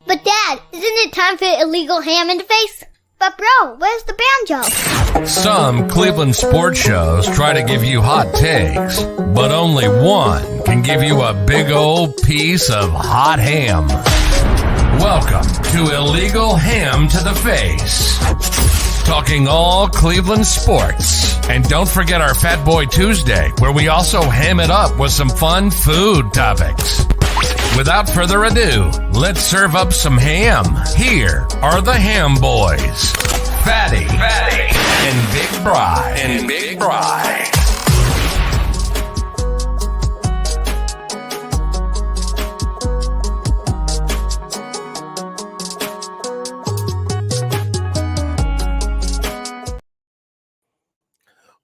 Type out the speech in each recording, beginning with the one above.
But Dad, isn't it time for illegal ham in the face? But bro, where's the banjo? Some Cleveland sports shows try to give you hot takes, but only one can give you a big old piece of hot ham. Welcome to Illegal Ham to the Face. Talking all Cleveland sports. And don't forget our Fat Boy Tuesday, where we also ham it up with some fun food topics. Without further ado, let's serve up some ham. Here are the Ham Boys, Fatty and Big Bri.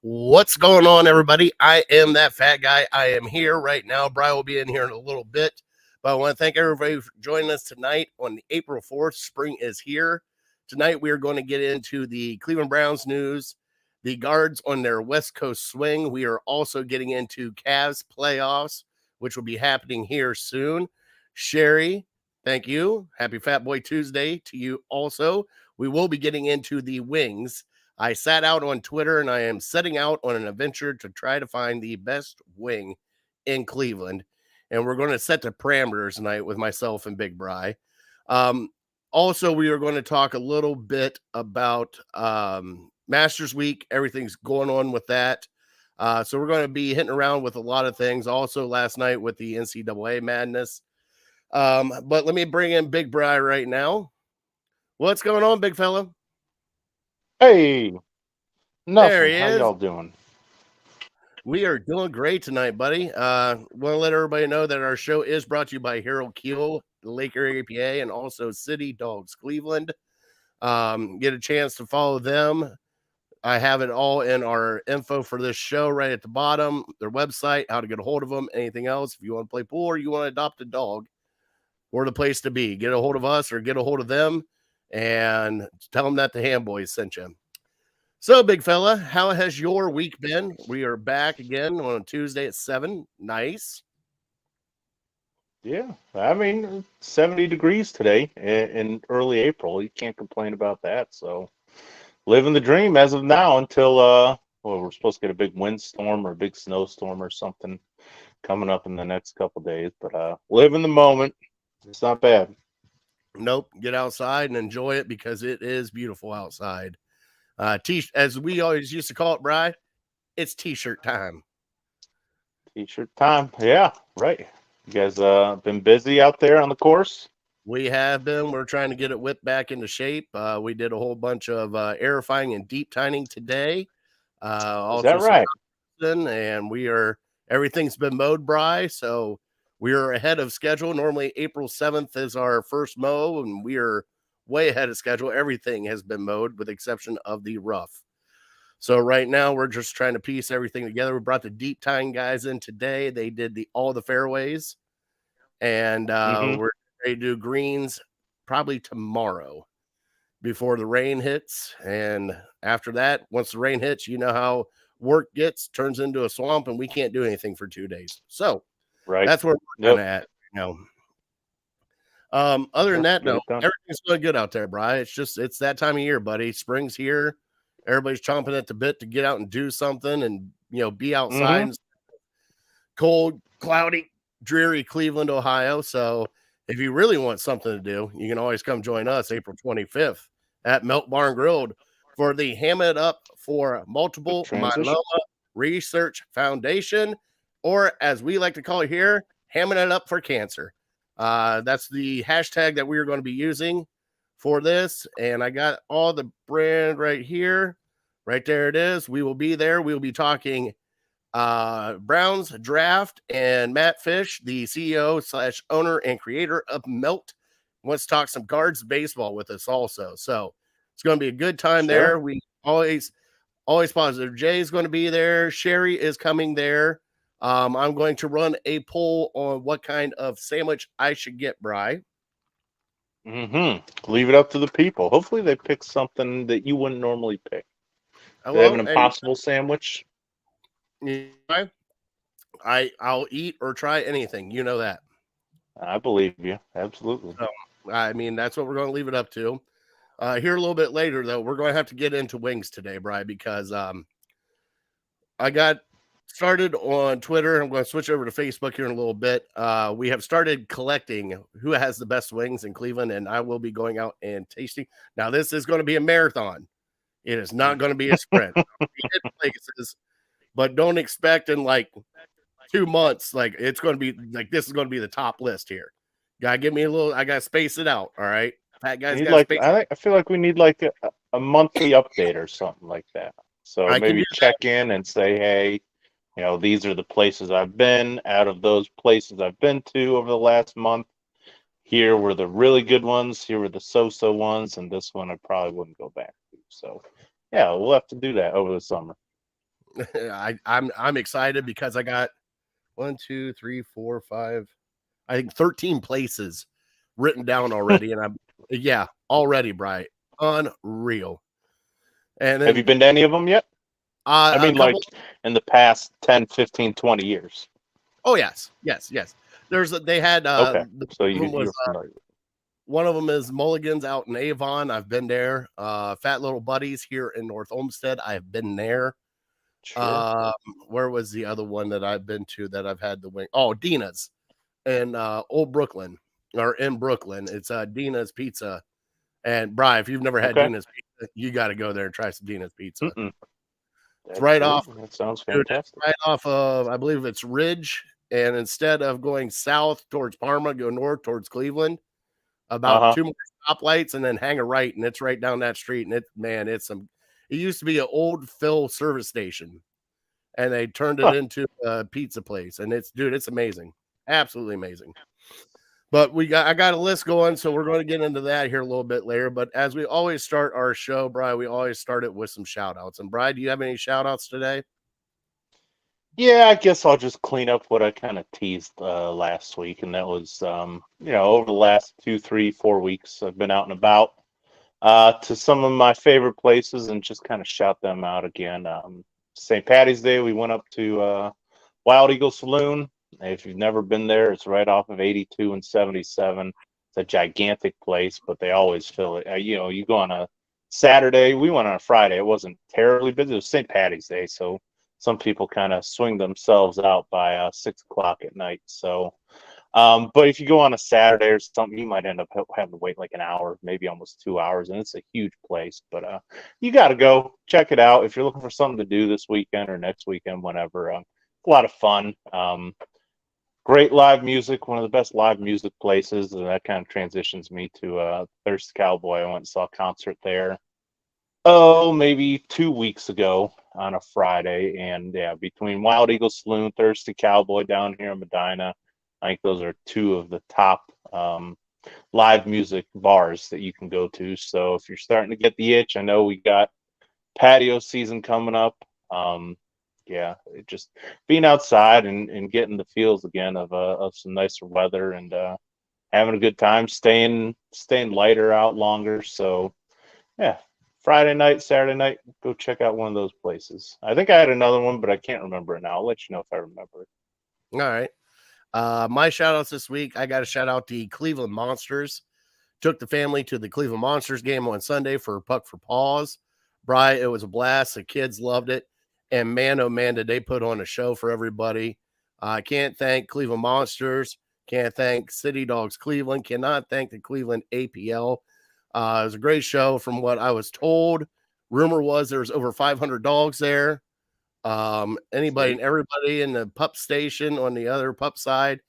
What's going on, everybody? I am that fat guy. I am here right now. Bri will be in here in a little bit. But I want to thank everybody for joining us tonight on April 4th. Spring is here. Tonight, we are going to get into the Cleveland Browns news, the Guards on their West Coast swing. We are also getting into Kincks Playoffs, which will be happening here soon. Sherry, thank you. Happy Fat Boy Tuesday to you also. We will be getting into the wings. I sat out on Twitter, and I am setting out on an adventure to try to find the best wing in Cleveland. And we're going to set the parameters tonight with myself and Big Bri. Also, we are going to talk a little bit about Masters Week. Everything's going on with that. So we're going to be hitting around with a lot of things. Also, last night with the NCAA madness. But let me bring in Big Bri right now. What's going on, big fella? Hey, nothing. There he How is. y'all doing? We are doing great tonight, buddy. Want to let everybody know that our show is brought to you by hkeehl, Lake Erie, PA, and also City Dogs Cleveland. Get a chance to follow them. I have it all in our info for this show right at the bottom, their website, how to get a hold of them, anything else. If you want to play pool or you want to adopt a dog, we're the place to be. Get a hold of us or get a hold of them and tell them that the Ham Boys sent you. So, big fella, how has your week been? We are back again on a Tuesday at 7. Nice. Yeah, I mean, 70 degrees today in early April. You can't complain about that. So, living the dream as of now until, we're supposed to get a big windstorm or a big snowstorm or something coming up in the next couple of days. But live in the moment. It's not bad. Nope. Get outside and enjoy it because it is beautiful outside. As we always used to call it, Bri, it's t-shirt time. T-shirt time. Yeah, right. You guys been busy out there on the course? We have been. We're trying to get it whipped back into shape. We did a whole bunch of aerifying and deep tining today. Is that right? And everything's been mowed, Bri, so we are ahead of schedule. Normally April 7th is our first mow, and we are way ahead of schedule. Everything has been mowed with the exception of the rough. So right now we're just trying to piece everything together. We brought the deep tying guys in today. They did all the fairways, and we're ready to do greens probably tomorrow before the rain hits. And after that, once the rain hits, you know how work turns into a swamp, and we can't do anything for 2 days. So right, that's where we're kind of at, Other than that, no, everything's going good out there, Bri. It's that time of year, buddy. Spring's here. Everybody's chomping at the bit to get out and do something and, be outside. Cold, cloudy, dreary Cleveland, Ohio. So if you really want something to do, you can always come join us April 25th at Melt Barn Grilled for the Ham It Up for Multiple Myeloma Research Foundation, or as we like to call it here, Hamming It Up for Cancer. That's the hashtag that we are going to be using for this. And I got all the brand right here. Right there it is. We will be there. We will be talking Browns draft, and Matt Fish, the CEO / owner and creator of Melt, wants to talk some Guards baseball with us also. So it's going to be a good time there. We always positive. Jay is going to be there. Sherry is coming there. I'm going to run a poll on what kind of sandwich I should get, Bri. Leave it up to the people. Hopefully they pick something that you wouldn't normally pick. They have an impossible sandwich. I'll eat or try anything. You know that. I believe you. Absolutely. I mean, that's what we're going to leave it up to. Here a little bit later, though, we're going to have to get into wings today, Bri, because I got started on Twitter. I'm going to switch over to Facebook here in a little bit. We have started collecting who has the best wings in Cleveland, and I will be going out and tasting. Now, this is going to be a marathon. It is not going to be a sprint. We hit places, but don't expect in like 2 months, like it's going to be like this is going to be the top list here. Gotta give me a little. I gotta space it out. All right, fat guys got space. I feel like we need like a monthly update or something like that. So I maybe check in and say, hey, these are the places I've been. Out of those places I've been to over the last month, here were the really good ones. Here were the so-so ones, and this one I probably wouldn't go back to. So, yeah, we'll have to do that over the summer. I'm excited because I got 1, 2, 3, 4, 5. I think 13 places written down already, and I'm already, Bright, unreal. And then, have you been to any of them yet? I mean, like in the past 10, 15, 20 years. Oh, yes. They had okay. So you're familiar. One of them is Mulligan's out in Avon. I've been there. Fat Little Buddies here in North Olmsted. I've been there. Sure. Where was the other one that I've been to that I've had the wing? Oh, Dina's in Old Brooklyn, or in Brooklyn. It's Dina's Pizza. And Bri, if you've never had Dina's Pizza, you got to go there and try some Dina's Pizza. It's right off. That sounds fantastic. Right off of, I believe it's Ridge. And instead of going south towards Parma, go north towards Cleveland. About 2 more stoplights, and then hang a right, and it's right down that street. And it used to be an old Phil service station, and they turned it into a pizza place. And it's amazing, absolutely amazing. But I got a list going, so we're going to get into that here a little bit later. But as we always start our show, Bri, we always start it with some shout outs. And Bri, do you have any shout outs today? Yeah, I guess I'll just clean up what I kind of teased last week, and that was, over the last 2, 3, 4 weeks, I've been out and about to some of my favorite places and just kind of shout them out again. St. Patty's Day, we went up to Wild Eagle Saloon. If you've never been there, it's right off of 82 and 77. It's a gigantic place, but they always fill it. You go on a Saturday. We went on a Friday. It wasn't terribly busy. It was St. Patty's Day, so some people kind of swing themselves out by 6 o'clock at night. So, but if you go on a Saturday or something, you might end up having to wait like an hour, maybe almost 2 hours. And it's a huge place, but you got to go check it out. If you're looking for something to do this weekend or next weekend, whenever, a lot of fun. Great live music, one of the best live music places. And that kind of transitions me to Thirsty Cowboy. I went and saw a concert there. Maybe 2 weeks ago on a Friday, and between Wild Eagle Saloon, Thirsty Cowboy down here in Medina, I think those are two of the top live music bars that you can go to. So if you're starting to get the itch, I know we got patio season coming up. Just being outside and getting the feels again of some nicer weather and having a good time, staying lighter out longer. So Friday night, Saturday night, go check out one of those places. I think I had another one, but I can't remember it now. I'll let you know if I remember it. All right. My shout outs this week, I got to shout out the Cleveland Monsters. Took the family to the Cleveland Monsters game on Sunday for Puck for Paws. Bri, it was a blast. The kids loved it. And man, oh man, did they put on a show for everybody. I can't thank Cleveland Monsters. Can't thank City Dogs Cleveland. Cannot thank the Cleveland APL. It was a great show from what I was told. Rumor was there was over 500 dogs there. Anybody and everybody in the pup station on the other pup side.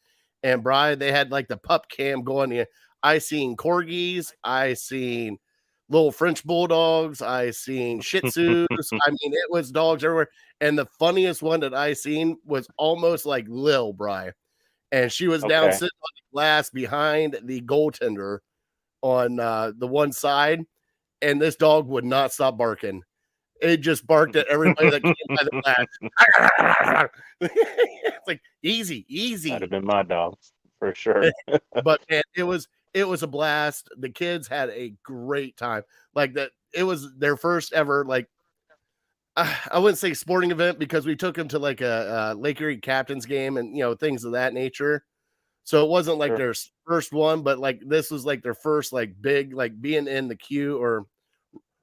And Bri, they had like the pup cam going. I seen corgis. I seen little French bulldogs. I seen Shih Tzus. I mean, it was dogs everywhere. And the funniest one that I seen was almost like Lil, Bri. And she was down sitting on the glass behind the goaltender on the one side, and this dog would not stop barking. It just barked at everybody that came by the glass. It's like easy. That'd have been my dog for sure. But man, it was a blast. The kids had a great time. Like that, it was their first ever I wouldn't say sporting event because we took them to like a Lake Erie Captains game and things of that nature. So it wasn't like Sure. their first one, but like this was like their first like big like being in the queue or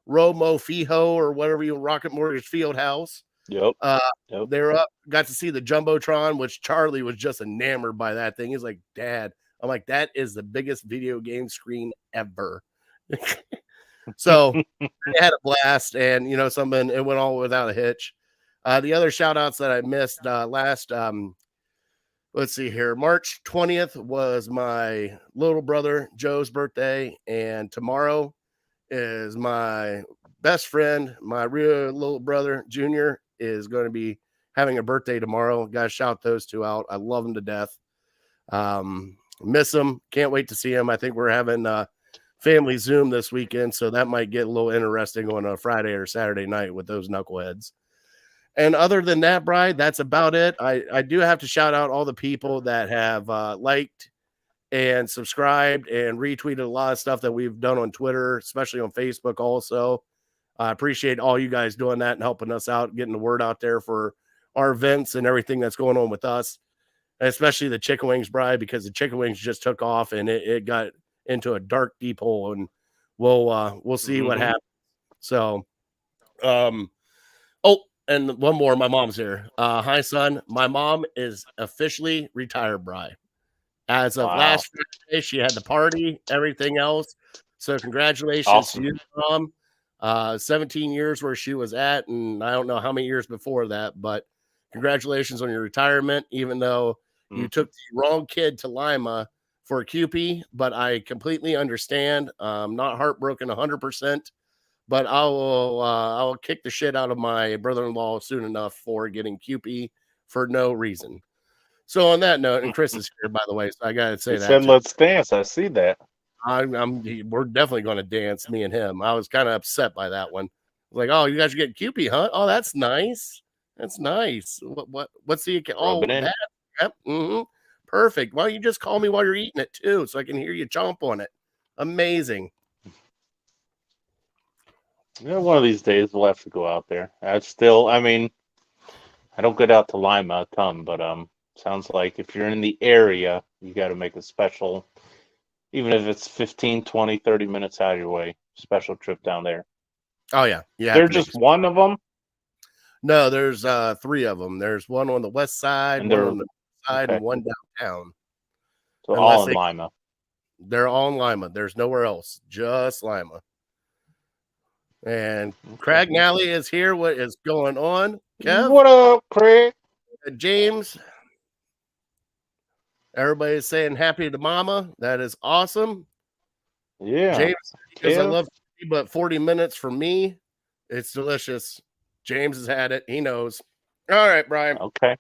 Romo Fijo or whatever you Rocket Mortgage Field House. Yep. They were up, got to see the Jumbotron, which Charlie was just enamored by that thing. He's like, Dad, I'm like, that is the biggest video game screen ever. So they had a blast, and you know, something it went all without a hitch. The other shout outs that I missed last let's see here. March 20th was my little brother Joe's birthday, and tomorrow is my best friend, my real little brother Junior, is going to be having a birthday tomorrow. Guys, shout those two out. I love them to death. Miss them. Can't wait to see them. I think we're having family Zoom this weekend, so that might get a little interesting on a Friday or Saturday night with those knuckleheads. And other than that, Bri, that's about it. I do have to shout out all the people that have liked and subscribed and retweeted a lot of stuff that we've done on Twitter, especially on Facebook also. I appreciate all you guys doing that and helping us out, getting the word out there for our events and everything that's going on with us, especially the chicken wings, Bri, because the chicken wings just took off and it got into a dark, deep hole, and we'll see what happens. So, and one more, my mom's here. Hi, son. My mom is officially retired, Bri. As of last Friday, she had the party, everything else. So congratulations to you, Mom. 17 years where she was at, and I don't know how many years before that, but congratulations on your retirement, even though you took the wrong kid to Lima for a QP, but I completely understand. Not heartbroken 100%, but I'll kick the shit out of my brother-in-law soon enough for getting QP for no reason. So on that note, and Chris is here, by the way, so I gotta say He that. said, let's dance. I see that. We're definitely going to dance, me and him. I was kind of upset by that one. Like, oh, you guys are getting QP, huh? Oh, that's nice. That's nice. What's the that? Yep. Perfect. Why don't you just call me while you're eating it too, so I can hear you chomp on it? Amazing. Yeah, one of these days we'll have to go out there. I don't get out to Lima a ton, but sounds like if you're in the area, you got to make a special, even if it's 15, 20, 30 minutes out of your way, special trip down there. Oh, yeah. Yeah. They're just one of them? No, there's 3 of them. There's one on the west side, one on the side, and one downtown. So all in Lima. They're all in Lima. There's nowhere else, just Lima. And Craig Nally is here. What is going on? Kev? What up, Craig? James. Everybody's saying happy to mama. That is awesome. Yeah. James, because I love tea, but 40 minutes for me, it's delicious. James has had it. He knows. All right, Brian. Okay.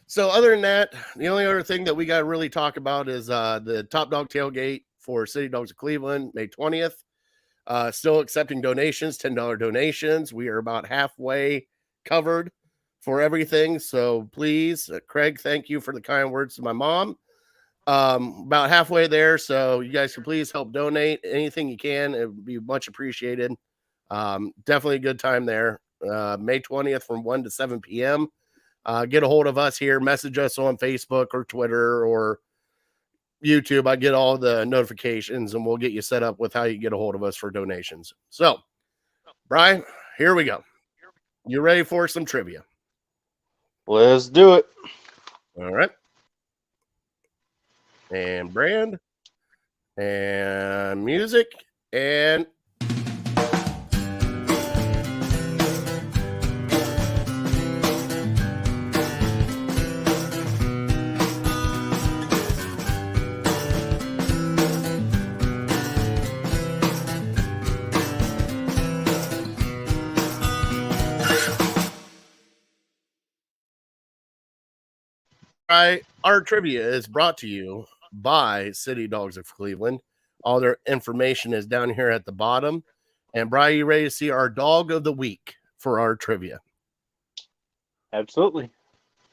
So other than that, the only other thing that we got to really talk about is the Top Dog Tailgate for City Dogs of Cleveland, May 20th. Still accepting donations, $10 donations. We are about halfway covered for everything. So please, Craig, thank you for the kind words to my mom. About halfway there. So you guys can please help donate anything you can. It would be much appreciated. Definitely a good time there. May 20th from 1 to 7 p.m. Get a hold of us here. Message us on Facebook or Twitter or YouTube. I get all the notifications and we'll get you set up with how you get a hold of us for donations. So, Brian, here we go. You ready for some trivia? Let's do it. All right. And brand and music and our trivia is brought to you by City Dogs of Cleveland. All their information is down here at the bottom. And Brian, you ready to see our dog of the week for our trivia? Absolutely.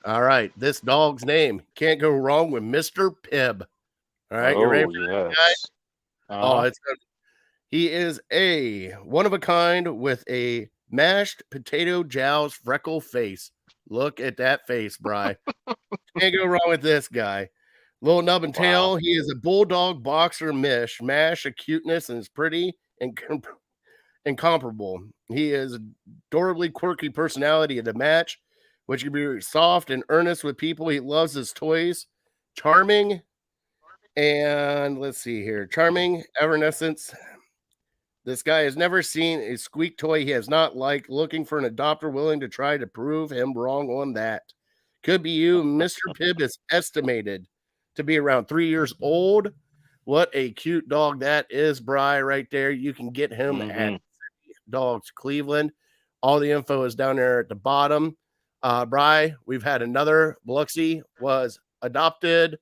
All right. This dog's name can't go wrong with Mr. Pibb. All right. You ready for that guy? He is a one of a kind with a mashed potato jowls freckle face. Look at that face, Bri. Can't go wrong with this guy. Little nub and Wow. tail. He is a bulldog boxer mash of cuteness and is pretty and incomparable. He is adorably quirky personality at the match, which can be soft and earnest with people. He loves his toys, charming, and let's see here, charming, evanescence. This guy has never seen a squeak toy he has not liked, looking for an adopter willing to try to prove him wrong on that. Could be you. Mr. Pibb is estimated to be around 3 years old. What a cute dog that is, Bri, right there. You can get him at Dogs Cleveland. All the info is down there at the bottom. Bri, we've had another Biloxi was adopted.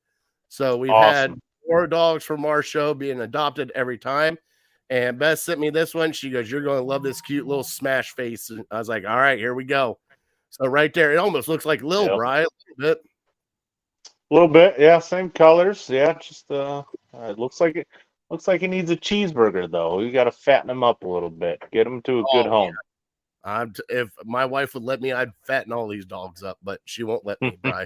So we've had 4 dogs from our show being adopted every time. And Beth sent me this one. She goes, "You're going to love this cute little smash face." And I was like, "All right, here we go." So right there, it almost looks like Lil Bri a little bit. A little bit, yeah. Same colors, yeah. Just it looks like he needs a cheeseburger though. We got to fatten him up a little bit, get him to a good home. Yeah. If my wife would let me, I'd fatten all these dogs up, but she won't let me, Bri.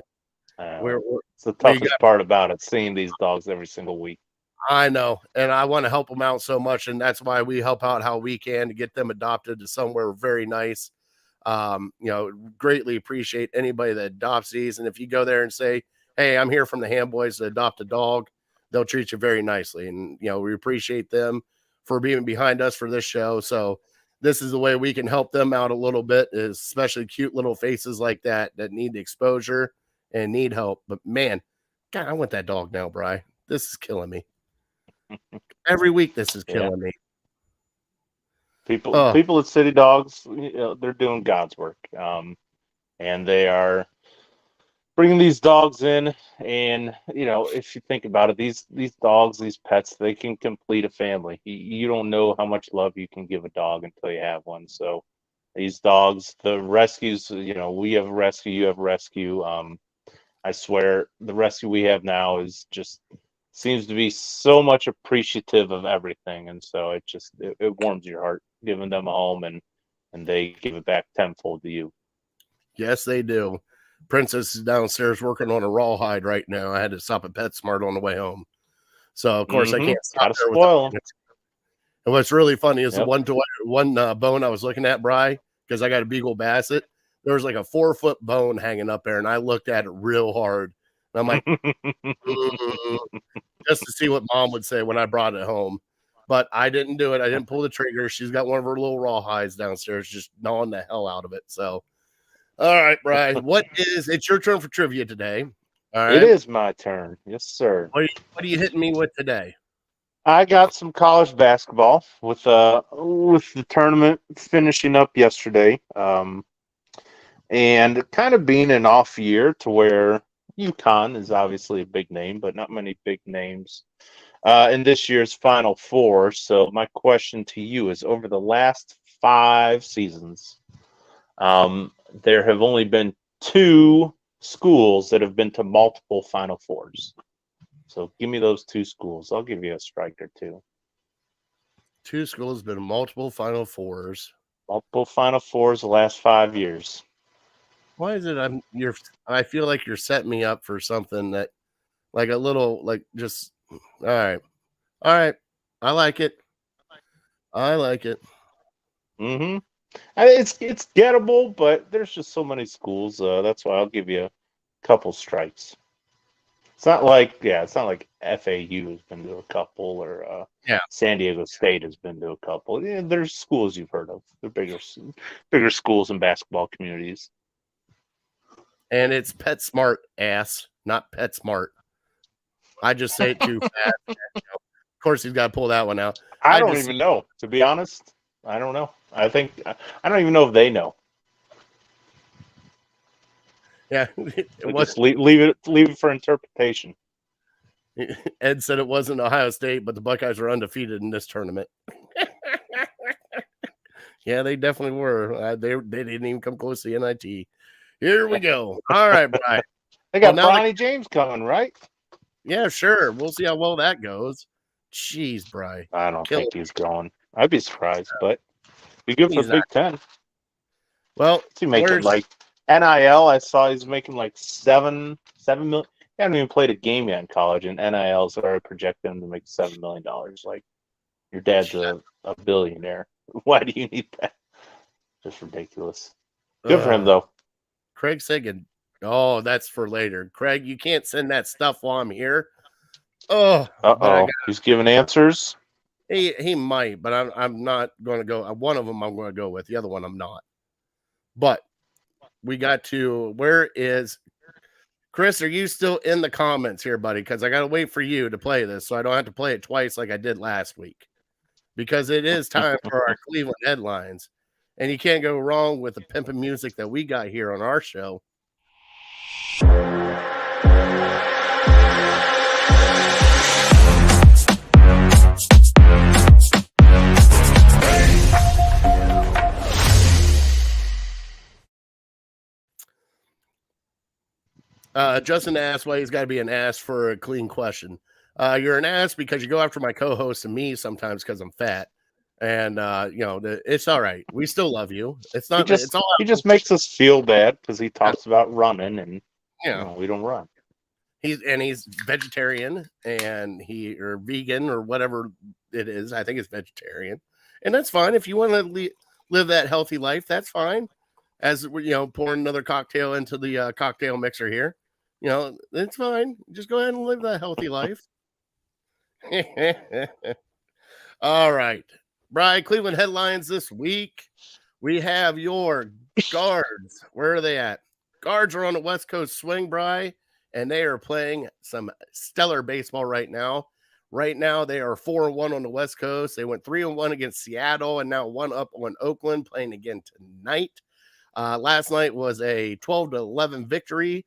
It's the toughest part about it, seeing these dogs every single week. I know, and I want to help them out so much, and that's why we help out how we can to get them adopted to somewhere very nice. Greatly appreciate anybody that adopts these, and if you go there and say, "Hey, I'm here from the Ham Boys to adopt a dog," they'll treat you very nicely, and we appreciate them for being behind us for this show. So this is the way we can help them out a little bit, is especially cute little faces like that need the exposure and need help. But man, God, I want that dog now, Bri. This is killing me. Every week, this is killing me. People at City Dogs, they're doing God's work, and they are bringing these dogs in. And if you think about it, these dogs, these pets, they can complete a family. You don't know how much love you can give a dog until you have one. So these dogs, the rescues, we have a rescue, you have a rescue. I swear, the rescue we have now is just seems to be so much appreciative of everything, and so it warms your heart giving them a home, and they give it back tenfold to you. Yes, they do. Princess is downstairs working on a rawhide right now. I had to stop at PetSmart on the way home, so of course I can't stop there. Spoil them. And what's really funny is the one bone I was looking at, Bri, because I got a Beagle Basset. There was like a 4-foot bone hanging up there, and I looked at it real hard. And I'm like, just to see what Mom would say when I brought it home. But I didn't do it. I didn't pull the trigger. She's got one of her little rawhides downstairs, just gnawing the hell out of it. So, all right, Bri, it's your turn for trivia today. All right. It is my turn. Yes, sir. What are you hitting me with today? I got some college basketball with the tournament finishing up yesterday. And kind of being an off year to where UConn is obviously a big name, but not many big names in this year's Final Four. So my question to you is, over the last 5 seasons, there have only been 2 schools that have been to multiple Final Fours. So give me those 2 schools. I'll give you a strike or 2. 2 schools have been to multiple Final Fours. Multiple Final Fours the last 5 years. Why is it I feel like you're setting me up for something that, like a little, like, just, all right. I like it. Mm-hmm. It's gettable, but there's just so many schools. That's why I'll give you a couple strikes. It's not like FAU has been to a couple, or San Diego State has been to a couple. Yeah, there's schools you've heard of. They're bigger schools and basketball communities. And it's PetSmart, ass, not PetSmart. I just say it too fast. Of course, he's got to pull that one out. I don't even know, to be honest. I don't know. I don't even know if they know. Yeah, just leave it for interpretation. Ed said it wasn't Ohio State, but the Buckeyes were undefeated in this tournament. Yeah, they definitely were. They didn't even come close to the NIT. Here we go. All right, Brian. They got Bronny James coming, right? Yeah, sure. We'll see how well that goes. Jeez, Brian. I don't think he's going. I'd be surprised, but be good for Big Ten. Well, what's he making like NIL? I saw he's making like $7 million. haven't even played a game yet in college, and NILs are projecting them to make $7 million. Like, your dad's a billionaire. Why do you need that? Just ridiculous. Good for him, though. Craig Sagan. Oh, that's for later. Craig, you can't send that stuff while I'm here. Oh, Uh-oh. He's giving answers. He might, but I'm not going to go. One of them I'm going to go with. The other one I'm not. But we got to. Where is Chris? Are you still in the comments here, buddy? Because I got to wait for you to play this, so I don't have to play it twice like I did last week. Because it is time for our Cleveland headlines, and you can't go wrong with the pimpin' music that we got here on our show. Justin asked why he's got to be an ass for a clean question. You're an ass because you go after my co-host and me sometimes because I'm fat, and it's all right. We still love you. It's not. He just makes us feel bad because he talks about running, and we don't run. He's vegetarian and or vegan or whatever it is. I think it's vegetarian, and that's fine. If you want to live that healthy life, that's fine. As we're pouring another cocktail into the cocktail mixer here. It's fine. Just go ahead and live that healthy life. All right. Bri, Cleveland headlines this week. We have your Guards. Where are they at? Guards are on the West Coast swing, Bri, and they are playing some stellar baseball right now. Right now, they are 4-1 on the West Coast. They went 3-1 against Seattle and now 1 up on Oakland, playing again tonight. Last night was a 12-11 victory.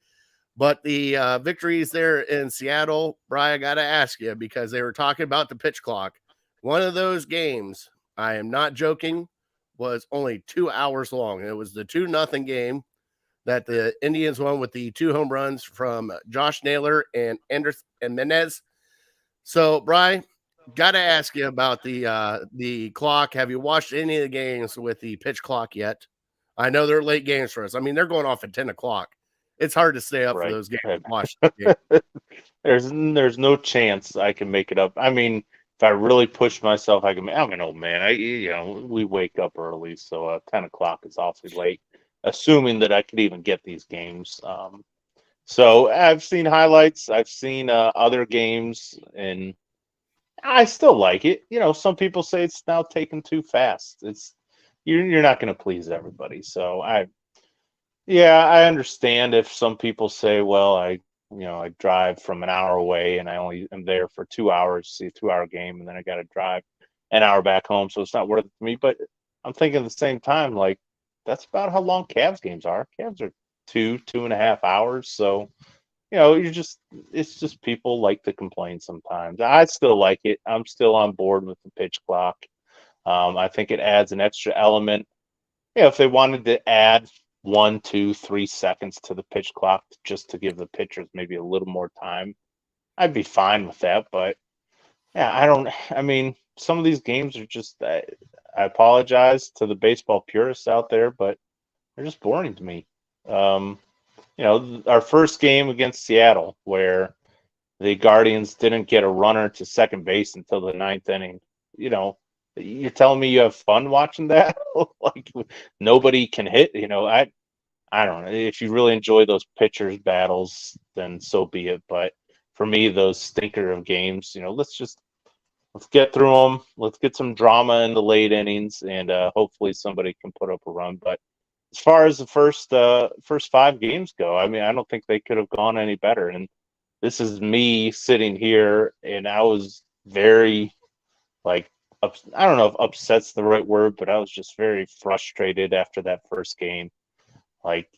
But the victories there in Seattle, Brian, I got to ask you, because they were talking about the pitch clock. One of those games, I am not joking, was only 2 hours long. It was the 2-0 game that the Indians won with the 2 home runs from Josh Naylor and Anderson and Menez. So, Brian, got to ask you about the clock. Have you watched any of the games with the pitch clock yet? I know they're late games for us. I mean, they're going off at 10 o'clock. It's hard to stay up for those games and watch the game. There's no chance I can make it up. I mean, if I really push myself, I can. I'm an old man. We wake up early, so 10 o'clock is awfully late. Assuming that I could even get these games. So I've seen highlights. I've seen other games, and I still like it. Some people say it's now taken too fast. You're not going to please everybody. So I understand if some people say, well, I drive from an hour away and I only am there for 2 hours to see a 2-hour game, and then I got to drive an hour back home, so it's not worth it to me. But I'm thinking at the same time, like, that's about how long Cavs games are. Cavs are 2.5 hours. So, it's just people like to complain sometimes. I still like it. I'm still on board with the pitch clock. I think it adds an extra element. If they wanted to add 1, 2, 3 seconds to the pitch clock just to give the pitchers maybe a little more time, I'd be fine with that. But some of these games are just, I apologize to the baseball purists out there, but they're just boring to me. Our first game against Seattle, where the Guardians didn't get a runner to second base until the 9th inning, you're telling me you have fun watching that? Like, nobody can hit. I don't know. If you really enjoy those pitchers' battles, then so be it. But for me, those stinker of games, let's get through them. Let's get some drama in the late innings, and hopefully somebody can put up a run. But as far as the first 5 games go, I mean, I don't think they could have gone any better. And this is me sitting here, and I was very, I don't know if upset's the right word, but I was just very frustrated after that first game. Like,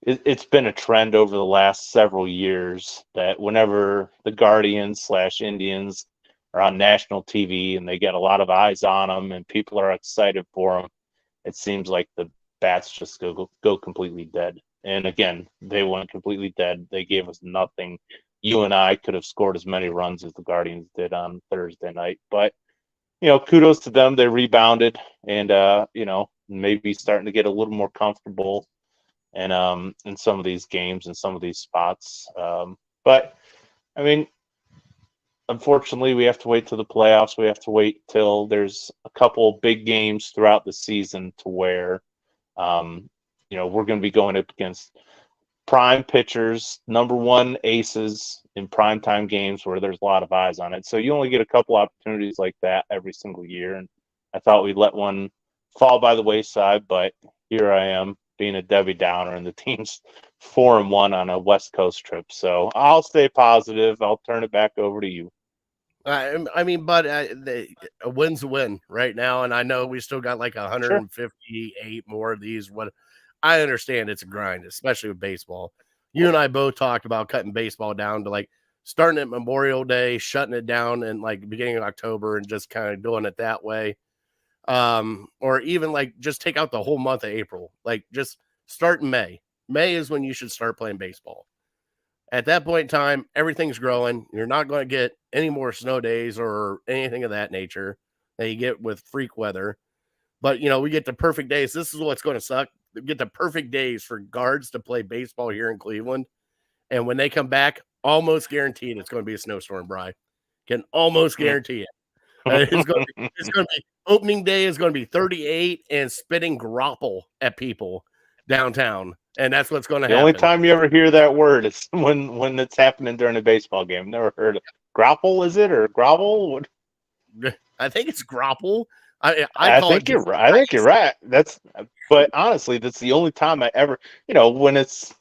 it's been a trend over the last several years that whenever the Guardians/Indians are on national TV and they get a lot of eyes on them and people are excited for them, it seems like the bats just go completely dead. And again, they went completely dead. They gave us nothing. You and I could have scored as many runs as the Guardians did on Thursday night. But, kudos to them. They rebounded and, maybe starting to get a little more comfortable and in some of these games and some of these spots. But But I mean, unfortunately, we have to wait till the playoffs. We have to wait till there's a couple big games throughout the season to where, we're going to be going up against prime pitchers, number one aces in primetime games where there's a lot of eyes on it. So you only get a couple opportunities like that every single year. And I thought we'd let one fall by the wayside, but here I am being a Debbie Downer, and the team's 4-1 on a West Coast trip. So I'll stay positive. I'll turn it back over to you. I mean, but a win's a win right now, and I know we still got like 158 more of these. What I understand, it's a grind, especially with baseball. You and I both talked about cutting baseball down to like starting at Memorial Day, shutting it down in like beginning of October, and just kind of doing it that way. Or even like just take out the whole month of April. Like just start in May. May is when you should start playing baseball. At that point in time, everything's growing. You're not going to get any more snow days or anything of that nature that you get with freak weather. But, we get the perfect days. This is what's going to suck. We get the perfect days for guards to play baseball here in Cleveland. And when they come back, almost guaranteed it's going to be a snowstorm, Bri. Can almost guarantee it. It's going to be opening day is going to be 38 and spitting grapple at people downtown. And that's what's going to happen. The only time you ever hear that word is when it's happening during a baseball game. Never heard of grapple, is it, or grovel? I think it's grapple. I think you're right. I think you're right. But honestly, that's the only time I ever, when it's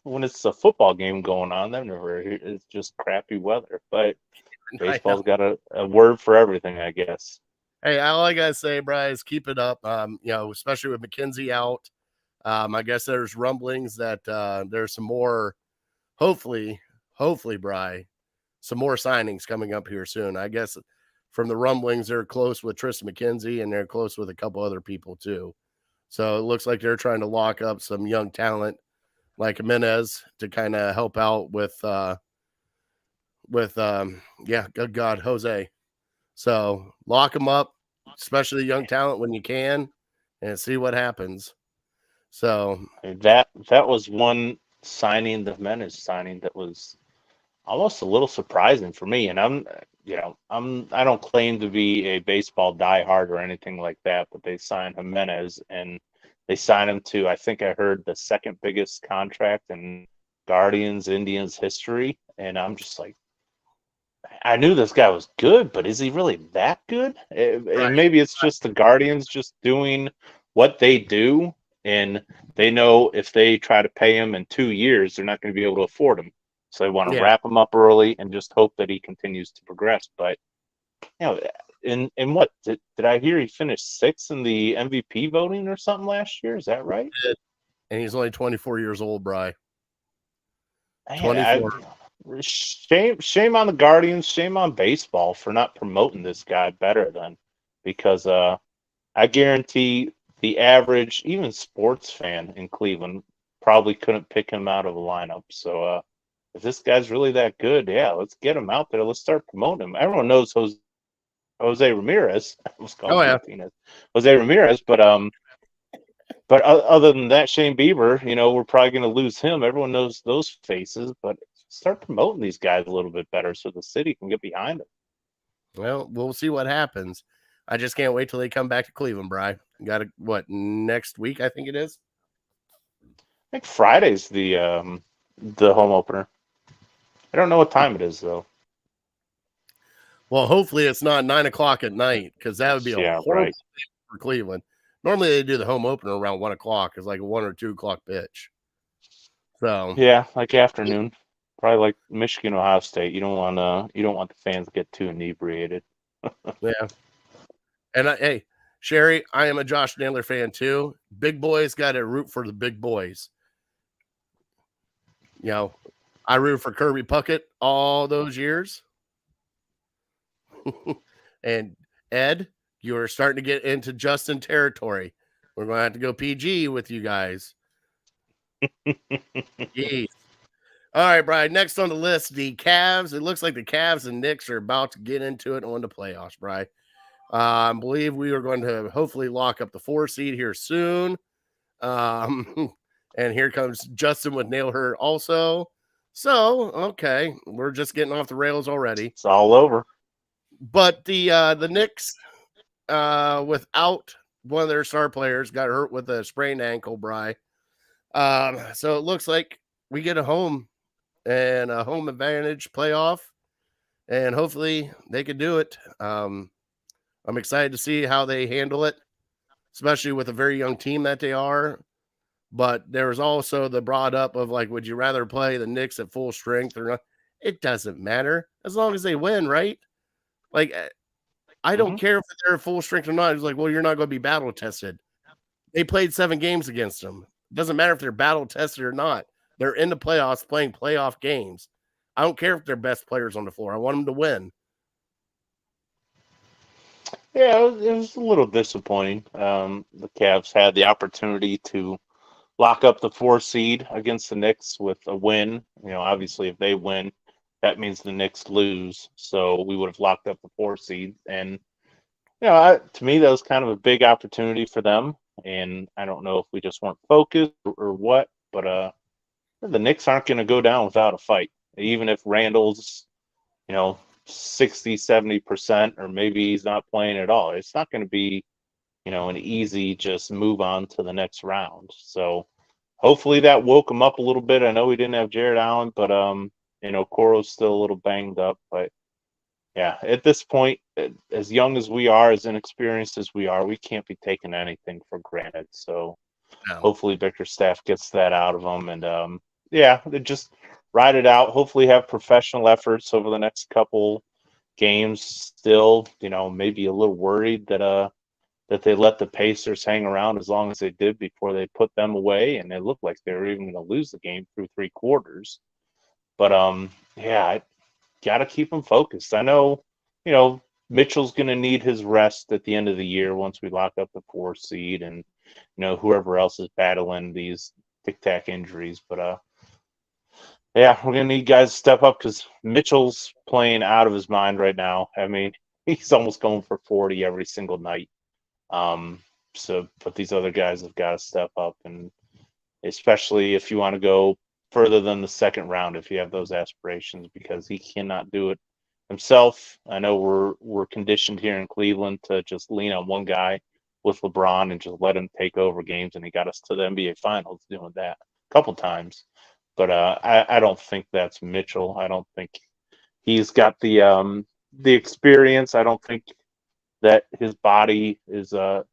a football game going on, I've never. It's just crappy weather. But baseball's got a word for everything, I guess. Hey, all I gotta say, Bri, is keep it up. Especially with McKenzie out. I guess there's rumblings that there's some more, hopefully, Bri, some more signings coming up here soon. I guess from the rumblings, they're close with Tristan McKenzie, and they're close with a couple other people too. So it looks like they're trying to lock up some young talent like Jimenez to kind of help out with good God, Jose. So lock them up, especially young talent when you can, and see what happens. So that was one signing, the Jimenez signing, that was almost a little surprising for me. And I don't claim to be a baseball diehard or anything like that, but they signed Jimenez, and they signed him to, I think I heard, the second biggest contract in Guardians Indians history. And I'm just like, I knew this guy was good, but is he really that good? And maybe it's just the Guardians just doing what they do, and they know if they try to pay him in 2 years, they're not going to be able to afford him. So they want to wrap him up early and just hope that he continues to progress. But, in what did I hear? He finished 6th in the MVP voting or something last year. Is that right? And he's only 24 years old, Bri. 24. Shame on the Guardians. Shame on baseball for not promoting this guy better then, because I guarantee the average, even sports fan in Cleveland, probably couldn't pick him out of a lineup. So if this guy's really that good, let's get him out there. Let's start promoting him. Everyone knows Jose Ramirez. I was called Martinez. Jose Ramirez, but other than that, Shane Bieber, we're probably going to lose him. Everyone knows those faces, but start promoting these guys a little bit better so the city can get behind them. Well, we'll see what happens. I just can't wait till they come back to Cleveland, Bri. Got to, next week, I think it is? I think Friday's the home opener. I don't know what time it is, though. Well, hopefully it's not 9:00 at night, because that would be a horrible thing for Cleveland. Normally they do the home opener around 1:00. It's like a 1 or 2 o'clock pitch. So like afternoon, probably like Michigan, Ohio State. You don't want the fans to get too inebriated. Yeah. And hey, Sherry, I am a Josh Naylor fan too. Big boys got to root for the big boys. I rooted for Kirby Puckett all those years. And Ed, you're starting to get into Justin territory. We're going to have to go PG with you guys. Jeez. All right, Brian. Next on the list, the Cavs. It looks like the Cavs and Knicks are about to get into it on the playoffs, Brian. I believe we are going to hopefully lock up the 4 seed here soon. And here comes Justin with Nail Her also. So, okay, we're just getting off the rails already. It's all over. But the Knicks, without one of their star players, got hurt with a sprained ankle, Bri. So it looks like we get a home advantage playoff, and hopefully they can do it. I'm excited to see how they handle it, especially with a very young team that they are. But there's also the brought up of like, would you rather play the Knicks at full strength or not? It doesn't matter as long as they win, right? Like, I don't care if they're at full strength or not. It's like, well, you're not going to be battle tested. They played 7 games against them. It doesn't matter if they're battle tested or not. They're in the playoffs playing playoff games. I don't care if they're best players on the floor. I want them to win. Yeah, it was a little disappointing. The Cavs had the opportunity to lock up the 4 seed against the Knicks with a win. Obviously, if they win, that means the Knicks lose. So we would have locked up the 4 seed. And, to me, that was kind of a big opportunity for them. And I don't know if we just weren't focused or what, but the Knicks aren't going to go down without a fight. Even if Randall's, 60, 70%, or maybe he's not playing at all. It's not going to be, an easy just move on to the next round. So hopefully that woke him up a little bit. I know we didn't have Jared Allen, but Coro's still a little banged up. But yeah, at this point, as young as we are, as inexperienced as we are, we can't be taking anything for granted. So hopefully Bickerstaff gets that out of them, and they just ride it out. Hopefully have professional efforts over the next couple games. Still, maybe a little worried that they let the Pacers hang around as long as they did before they put them away, and it looked like they were even going to lose the game through 3 quarters. But I got to keep them focused. I know, Mitchell's going to need his rest at the end of the year once we lock up the 4 seed, and whoever else is battling these tic-tac injuries. But we're going to need guys to step up because Mitchell's playing out of his mind right now. I mean, he's almost going for 40 every single night. But these other guys have got to step up, and especially if you want to go further than the second round, if you have those aspirations, because he cannot do it himself. I know we're conditioned here in Cleveland to just lean on one guy with LeBron and just let him take over games, and he got us to the NBA Finals doing that a couple times. But I don't think that's Mitchell. I don't think he's got the experience. I don't think that his body is up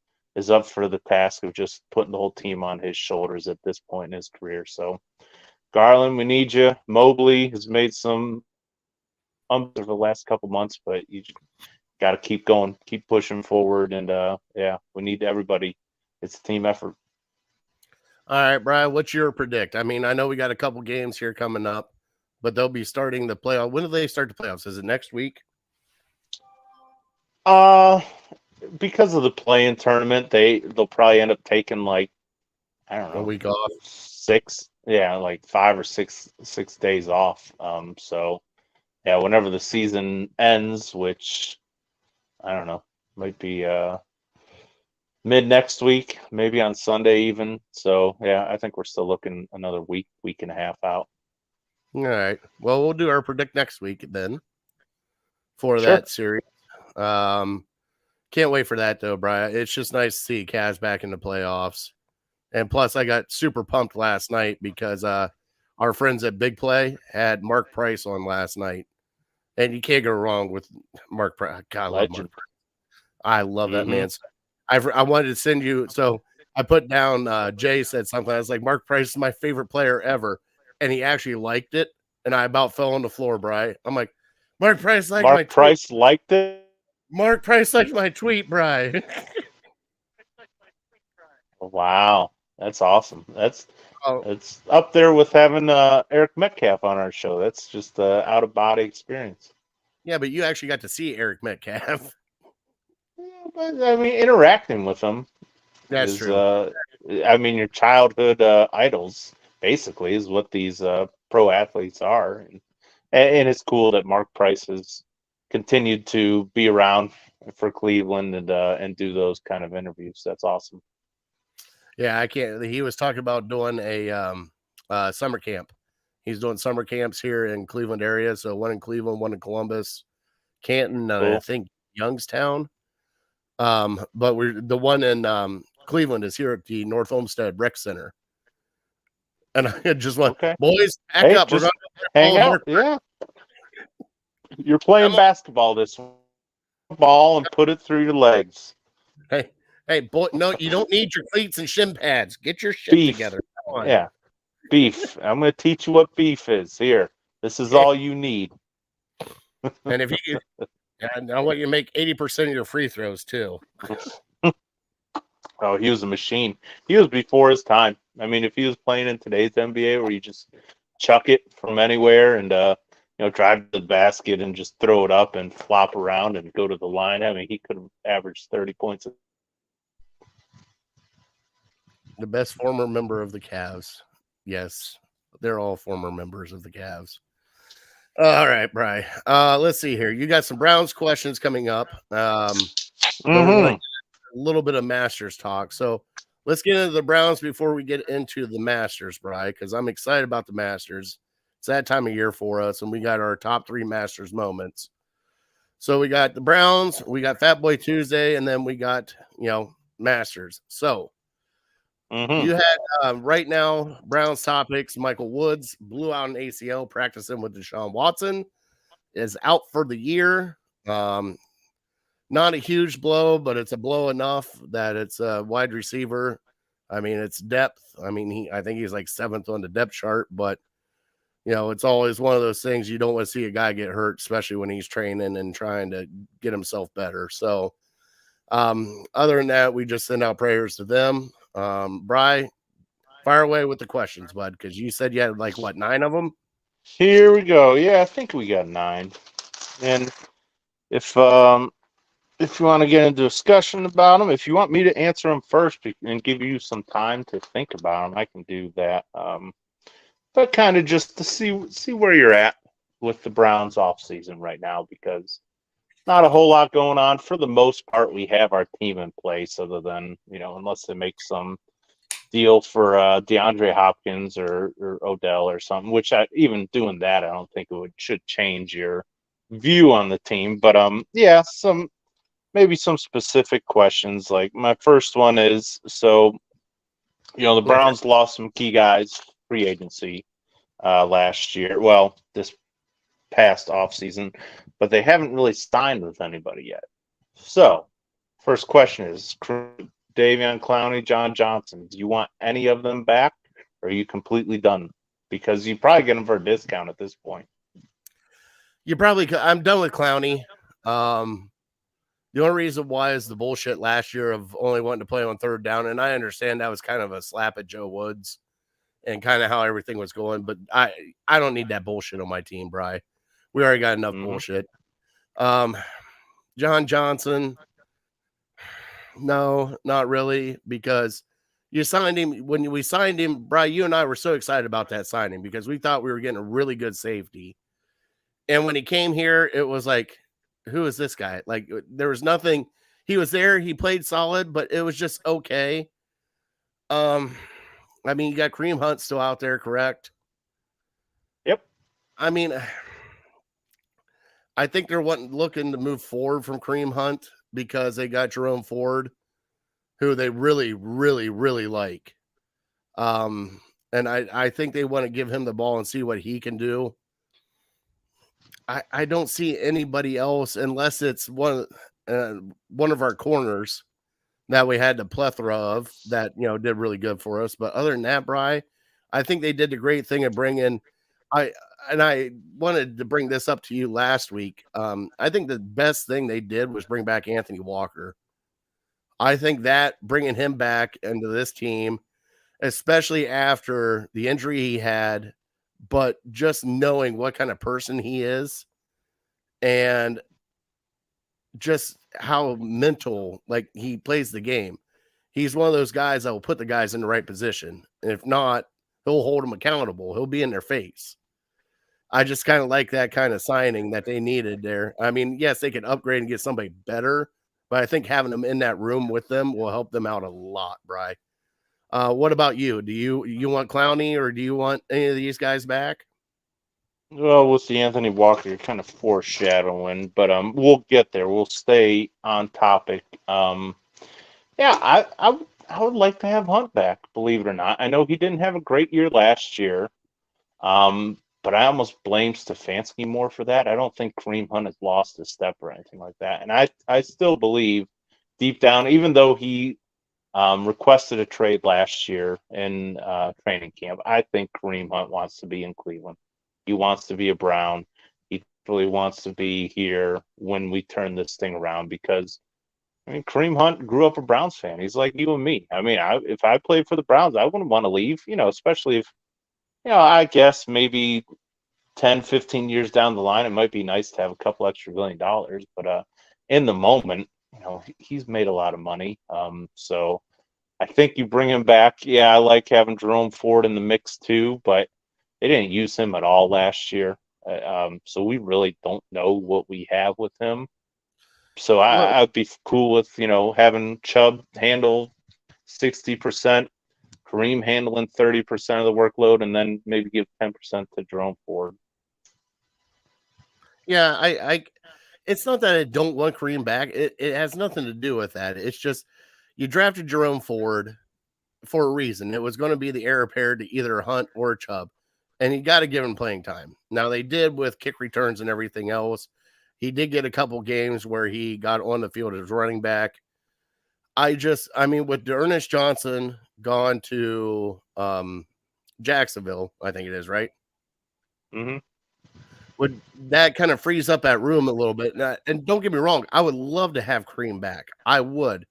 for the task of just putting the whole team on his shoulders at this point in his career. So, Garland, we need you. Mobley has made some over the last couple months, but you got to keep going, keep pushing forward, and we need everybody. It's a team effort. All right, Brian, what's your predict? I mean, I know we got a couple games here coming up, but they'll be starting the playoff. When do they start the playoffs? Is it next week? Because of the play-in tournament, they'll probably end up taking a week off. 6, like 5 or 6 days off. So whenever the season ends, which I don't know, might be mid next week, maybe on Sunday even. So I think we're still looking another week and a half out. All right. Well, we'll do our predict next week then for that series. Can't wait for that though, Brian. It's just nice to see Cavs back in the playoffs. And plus, I got super pumped last night because our friends at Big Play had Mark Price on last night. And you can't go wrong with Mark Price. God, I love Mark Price. I love that man. I wanted to send you. So I put down, Jay said something. I was like, Mark Price is my favorite player ever. And he actually liked it. And I about fell on the floor, Bri. I'm like, Mark Price liked my tweet. Mark Price liked it? Mark Price liked my tweet, Bri. Wow. That's awesome. It's up there with having Eric Metcalf on our show. That's just an out-of-body experience. Yeah, but you actually got to see Eric Metcalf. Yeah, but I mean, interacting with him. That's true. I mean, your childhood idols, basically, is what these pro athletes are. And it's cool that Mark Price has continued to be around for Cleveland and do those kind of interviews. That's awesome. Yeah, I can't. He was talking about doing a summer camp He's doing summer camps here in Cleveland area. So one in Cleveland, one in Columbus, Canton, and I think Youngstown. But the one in Cleveland is here at the North Olmsted Rec Center. And I just want, boys, pack up. We're going to hang out. Yeah. You're playing basketball this ball and put it through your legs. Hey, boy, no, you don't need your cleats and shin pads. Get your shit together. Come on. Yeah. Beef. I'm going to teach you what beef is. Here. This is all you need. And if you and I want you to make 80% of your free throws too. Oh, he was a machine. He was before his time. I mean, if he was playing in today's NBA where you just chuck it from anywhere and drive to the basket and just throw it up and flop around and go to the line, I mean, he could have averaged 30 points. The best former member of the Cavs. Yes, they're all former members of the Cavs. All right, Bri. Let's see here. You got some Browns questions coming up. A little bit of Masters talk. So let's get into the Browns before we get into the Masters, Bri, because I'm excited about the Masters. It's that time of year for us, and we got our top 3 Masters moments. So we got the Browns, we got Fat Boy Tuesday, and then we got, Masters. So you had right now Browns topics. Michael Woods blew out an ACL practicing with Deshaun Watson, is out for the year. Not a huge blow, but it's a blow enough that it's a wide receiver. I mean, it's depth. I mean, I think he's like 7th on the depth chart, but it's always one of those things you don't want to see a guy get hurt, especially when he's training and trying to get himself better. So other than that, we just send out prayers to them. Bri, fire away with the questions, bud, because you said you had 9 of them? Here we go. Yeah, I think we got 9. And if you want to get into discussion about them, if you want me to answer them first and give you some time to think about them, I can do that. But kind of just to see where you're at with the Browns offseason right now, because not a whole lot going on. For the most part, we have our team in place other than, unless they make some deal for DeAndre Hopkins or Odell or something, which even doing that, I don't think should change your view on the team. But maybe some specific questions. Like my first one is, so, the Browns lost some key guys free agency last year. Well, this past offseason, but they haven't really signed with anybody yet. So, first question is, Davion Clowney, John Johnson, do you want any of them back, or are you completely done? Because you probably get them for a discount at this point. I'm done with Clowney. The only reason why is the bullshit last year of only wanting to play on 3rd down, and I understand that was kind of a slap at Joe Woods and kind of how everything was going, but I don't need that bullshit on my team, Bri. We already got enough bullshit. John Johnson, no, not really, because you signed him. When we signed him, Bri, you and I were so excited about that signing because we thought we were getting a really good safety. And when he came here, it was like, who is this guy? Like, there was nothing. He was there. He played solid, but it was just okay. I mean, you got Kareem Hunt still out there, correct? Yep. I mean, I think they're looking to move forward from Kareem Hunt because they got Jerome Ford, who they really, really, really like. And I think they want to give him the ball and see what he can do. I don't see anybody else unless it's one of our corners that we had the plethora of that, did really good for us. But other than that, Bri, I think they did the great thing of bringing I wanted to bring this up to you last week. I think the best thing they did was bring back Anthony Walker. I think that bringing him back into this team, especially after the injury he had, but just knowing what kind of person he is and just how mental, like he plays the game. He's one of those guys that will put the guys in the right position. And if not, he'll hold them accountable. He'll be in their face. I just kind of like that kind of signing that they needed there. I mean, yes, they could upgrade and get somebody better, but I think having them in that room with them will help them out a lot, Bri. What about you? Do you want Clowney or do you want any of these guys back? Well, with the Anthony Walker, you're kind of foreshadowing, but we'll get there. We'll stay on topic. Yeah, I would like to have Hunt back, believe it or not. I know he didn't have a great year last year, but I almost blame Stefanski more for that. I don't think Kareem Hunt has lost a step or anything like that, and I still believe deep down, even though he requested a trade last year in training camp, I think Kareem Hunt wants to be in Cleveland. He wants to be a Brown. He really wants to be here when we turn this thing around because I mean, Kareem Hunt grew up a Browns fan. He's like you and me. I mean, if I played for the Browns, I wouldn't want to leave, especially if, I guess maybe 10, 15 years down the line, it might be nice to have a couple extra $1 billion. But in the moment, he's made a lot of money. So I think you bring him back. Yeah, I like having Jerome Ford in the mix too, but they didn't use him at all last year. So we really don't know what we have with him. So I'd be cool with, having Chubb handle 60%, Kareem handling 30% of the workload, and then maybe give 10% to Jerome Ford. Yeah, I it's not that I don't want Kareem back. It has nothing to do with that. It's just you drafted Jerome Ford for a reason. It was going to be the heir apparent to either Hunt or Chubb, and you got to give him playing time. Now they did with kick returns and everything else. He did get a couple games where he got on the field as running back. I mean, with Ernest Johnson gone to Jacksonville, I think it is, right? Mm-hmm. Would that kind of frees up that room a little bit? And don't get me wrong, I would love to have Kareem back. I would.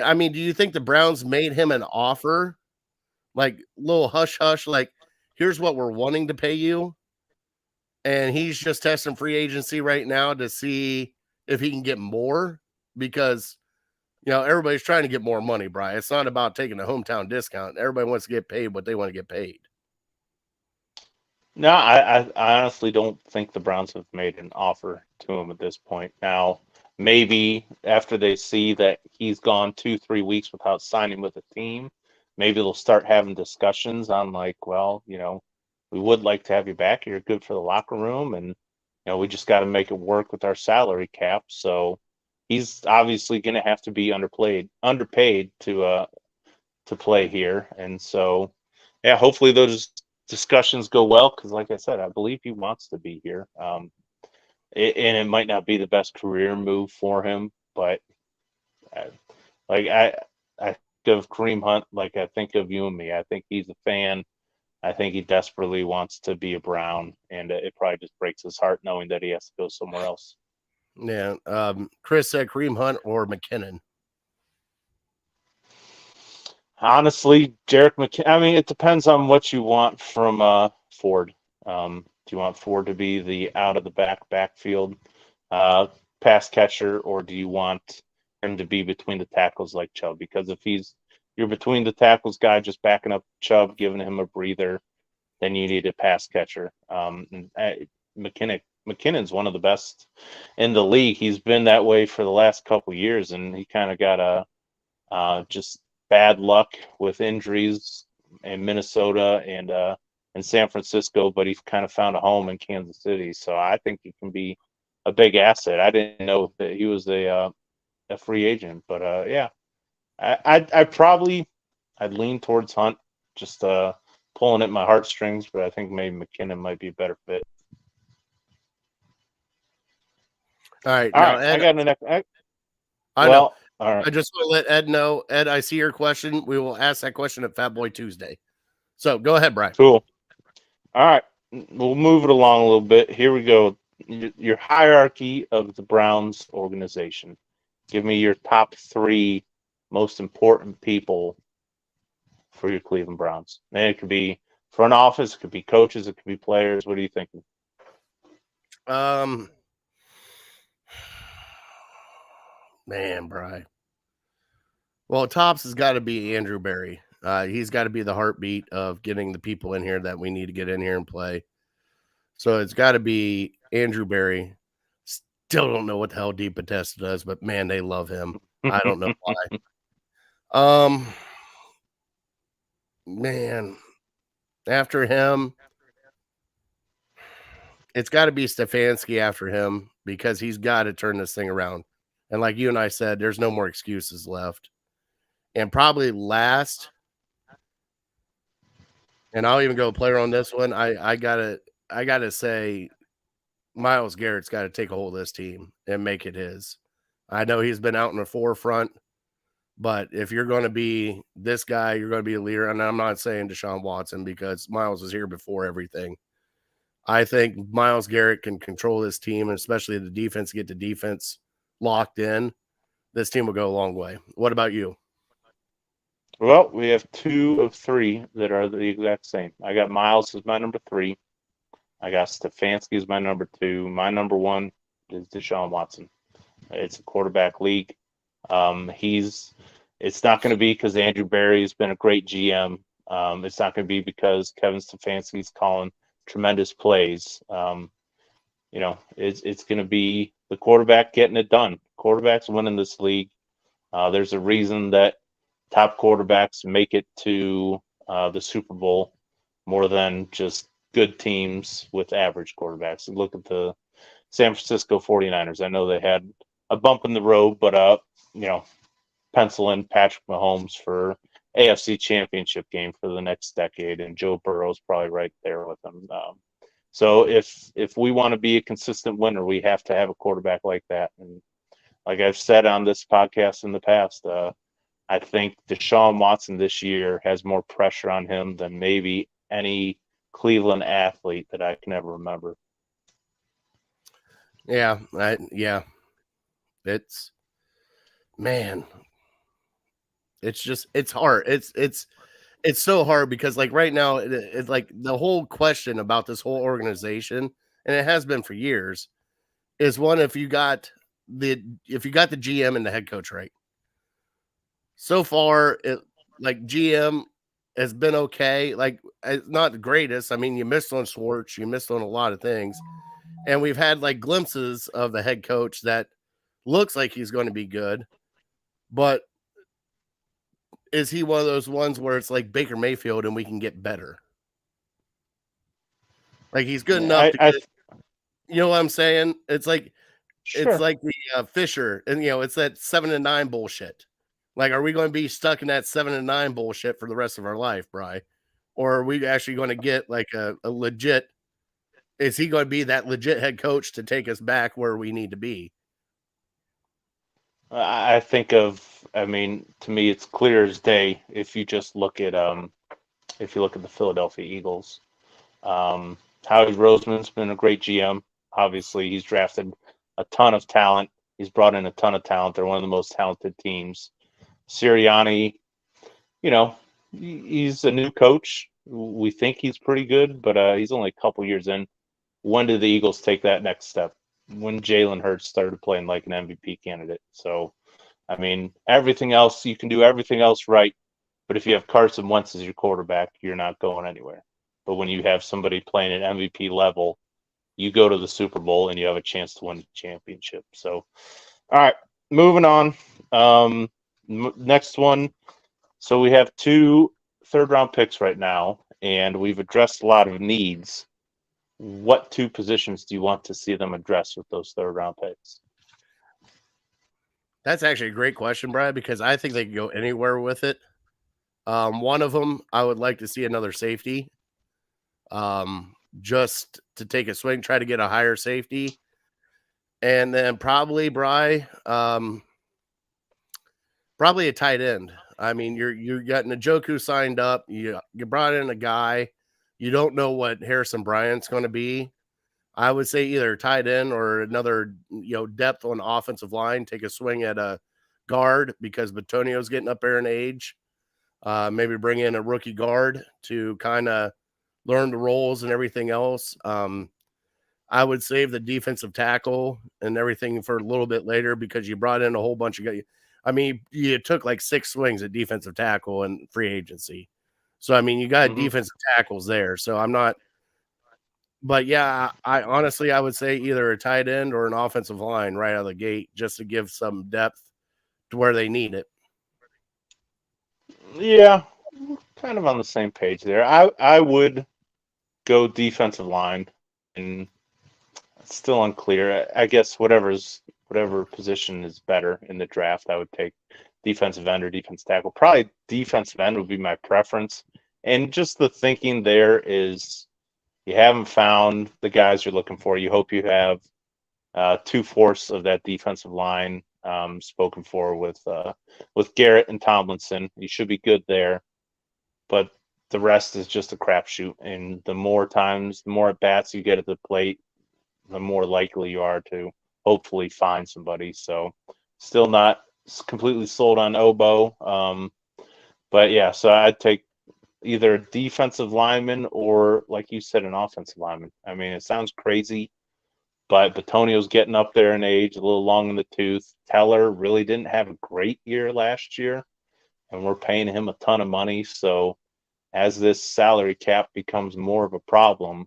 I mean, do you think the Browns made him an offer? Like little hush hush, like here's what we're wanting to pay you. And he's just testing free agency right now to see if he can get more because everybody's trying to get more money, Brian. It's not about taking a hometown discount. Everybody wants to get paid what they want to get paid. No, I honestly don't think the Browns have made an offer to him at this point. Now, maybe after they see that he's gone 2-3 weeks without signing with a team, maybe they'll start having discussions on like, well, we would like to have you back. You're good for the locker room, and we just got to make it work with our salary cap. So he's obviously going to have to be underpaid to play here, and so yeah, hopefully those discussions go well because, like I said, I believe he wants to be here. And it might not be the best career move for him, but I think of Kareem Hunt like I think of you and me. I think he's a fan. I think he desperately wants to be a Brown, and it probably just breaks his heart knowing that he has to go somewhere else. Yeah. Chris said Kareem Hunt or McKinnon. Honestly, Jerick McKinnon. I mean, it depends on what you want from Ford. Do you want Ford to be the out of the backfield pass catcher, or do you want him to be between the tackles like Chubb? Because if you're between the tackles guy, just backing up Chubb, giving him a breather, then you need a pass catcher. McKinnon's one of the best in the league. He's been that way for the last couple of years, and he kind of got just bad luck with injuries in Minnesota and San Francisco, but he's kind of found a home in Kansas City. So I think he can be a big asset. I didn't know that he was a free agent, but yeah, I'd lean towards Hunt, just pulling at my heartstrings, but I think maybe McKinnon might be a better fit. All right. All Now, right, Ed, I got an next. I know. All right. I just want to let Ed know. Ed, I see your question. We will ask that question at Fat Boy Tuesday. So go ahead, Brian. Cool. All right, we'll move it along a little bit. Here we go. Your hierarchy of the Browns organization. Give me your top 3 most important people for your Cleveland Browns. And it could be front office, it could be coaches, it could be players. What are you thinking? Man, Brian. Well, tops has got to be Andrew Berry. He's got to be the heartbeat of getting the people in here that we need to get in here and play. So it's got to be Andrew Berry. Still don't know what the hell Deep Potesta does, but man, they love him. I don't know why. Man, after him, it's got to be Stefanski after him because he's got to turn this thing around. And like you and I said, there's no more excuses left. And probably last, and I'll even go player on this one. I gotta say, Myles Garrett's got to take a hold of this team and make it his. I know he's been out in the forefront, but if you're going to be this guy, you're going to be a leader. And I'm not saying Deshaun Watson because Myles was here before everything. I think Myles Garrett can control this team, and especially the defense, get the defense locked in. This team will go a long way. What about you? Well, we have 2 of 3 that are the exact same. I got Myles as my number 3. I got Stefanski as my number 2. My number 1 is Deshaun Watson. It's a quarterback league. It's not going to be because Andrew Berry's been a great GM. It's not going to be because Kevin Stefanski's calling tremendous plays. It's going to be the quarterback getting it done. Quarterbacks winning this league. There's a reason that top quarterbacks make it to the Super Bowl more than just good teams with average quarterbacks. Look at the San Francisco 49ers. I know they had a bump in the road, but pencil in Patrick Mahomes for AFC Championship game for the next decade, and Joe Burrow's probably right there with them. So if we want to be a consistent winner, we have to have a quarterback like that. And like I've said on this podcast in the past, I think Deshaun Watson this year has more pressure on him than maybe any Cleveland athlete that I can ever remember. Yeah. It's, man, it's hard. It's so hard because like right now, it's like the whole question about this whole organization, and it has been for years, is one, if you got the GM and the head coach right. So far, GM has been okay. Like, it's not the greatest. I mean, you missed on Schwartz, you missed on a lot of things, and we've had like glimpses of the head coach that looks like he's going to be good, but is he one of those ones where it's like Baker Mayfield and we can get better? Like, he's good enough to get, you know what I'm saying? It's like, sure. It's like the Fisher, and it's that 7-9 bullshit. Like, are we going to be stuck in that 7-9 bullshit for the rest of our life, Bri? Or are we actually going to get like a legit, is he going to be that legit head coach to take us back where we need to be? I think to me, it's clear as day if you just look at the Philadelphia Eagles. Howie Roseman's been a great GM. Obviously, he's drafted a ton of talent. He's brought in a ton of talent. They're one of the most talented teams. Sirianni, he's a new coach. We think he's pretty good, but he's only a couple years in. When did the Eagles take that next step? When Jalen Hurts started playing like an MVP candidate. So, everything else, you can do everything else right, but if you have Carson Wentz as your quarterback, you're not going anywhere. But when you have somebody playing at MVP level, you go to the Super Bowl and you have a chance to win the championship. So, all right, moving on. Next one. So we have 2 third-round picks right now, and we've addressed a lot of needs. What 2 positions do you want to see them address with those third-round picks? That's actually a great question, Brad, because I think they can go anywhere with it. One of them, I would like to see another safety, just to take a swing, try to get a higher safety. And then probably, Bri, probably a tight end. I mean, you got Njoku signed up. You brought in a guy. You don't know what Harrison Bryant's going to be. I would say either tight end or another, depth on offensive line. Take a swing at a guard because Batonio's getting up there in age. Maybe bring in a rookie guard to kind of learn the roles and everything else. I would save the defensive tackle and everything for a little bit later because you brought in a whole bunch of guys. You took like 6 swings at defensive tackle and free agency. So, you got defensive tackles there. So I'm not, but yeah, I honestly, I would say either a tight end or an offensive line right out of the gate just to give some depth to where they need it. Yeah, kind of on the same page there. I would go defensive line, and still unclear. I guess whatever position is better in the draft, I would take defensive end or defense tackle. Probably defensive end would be my preference. And just the thinking there is you haven't found the guys you're looking for. You hope you have 2/4 of that defensive line spoken for with Garrett and Tomlinson. You should be good there, but the rest is just a crapshoot. And the more at bats you get at the plate, the more likely you are to hopefully find somebody. So, still not completely sold on Obo, but yeah. So I'd take either a defensive lineman or, like you said, an offensive lineman. I mean, it sounds crazy, but Batonio's getting up there in age, a little long in the tooth. Teller really didn't have a great year last year, and we're paying him a ton of money. So as this salary cap becomes more of a problem,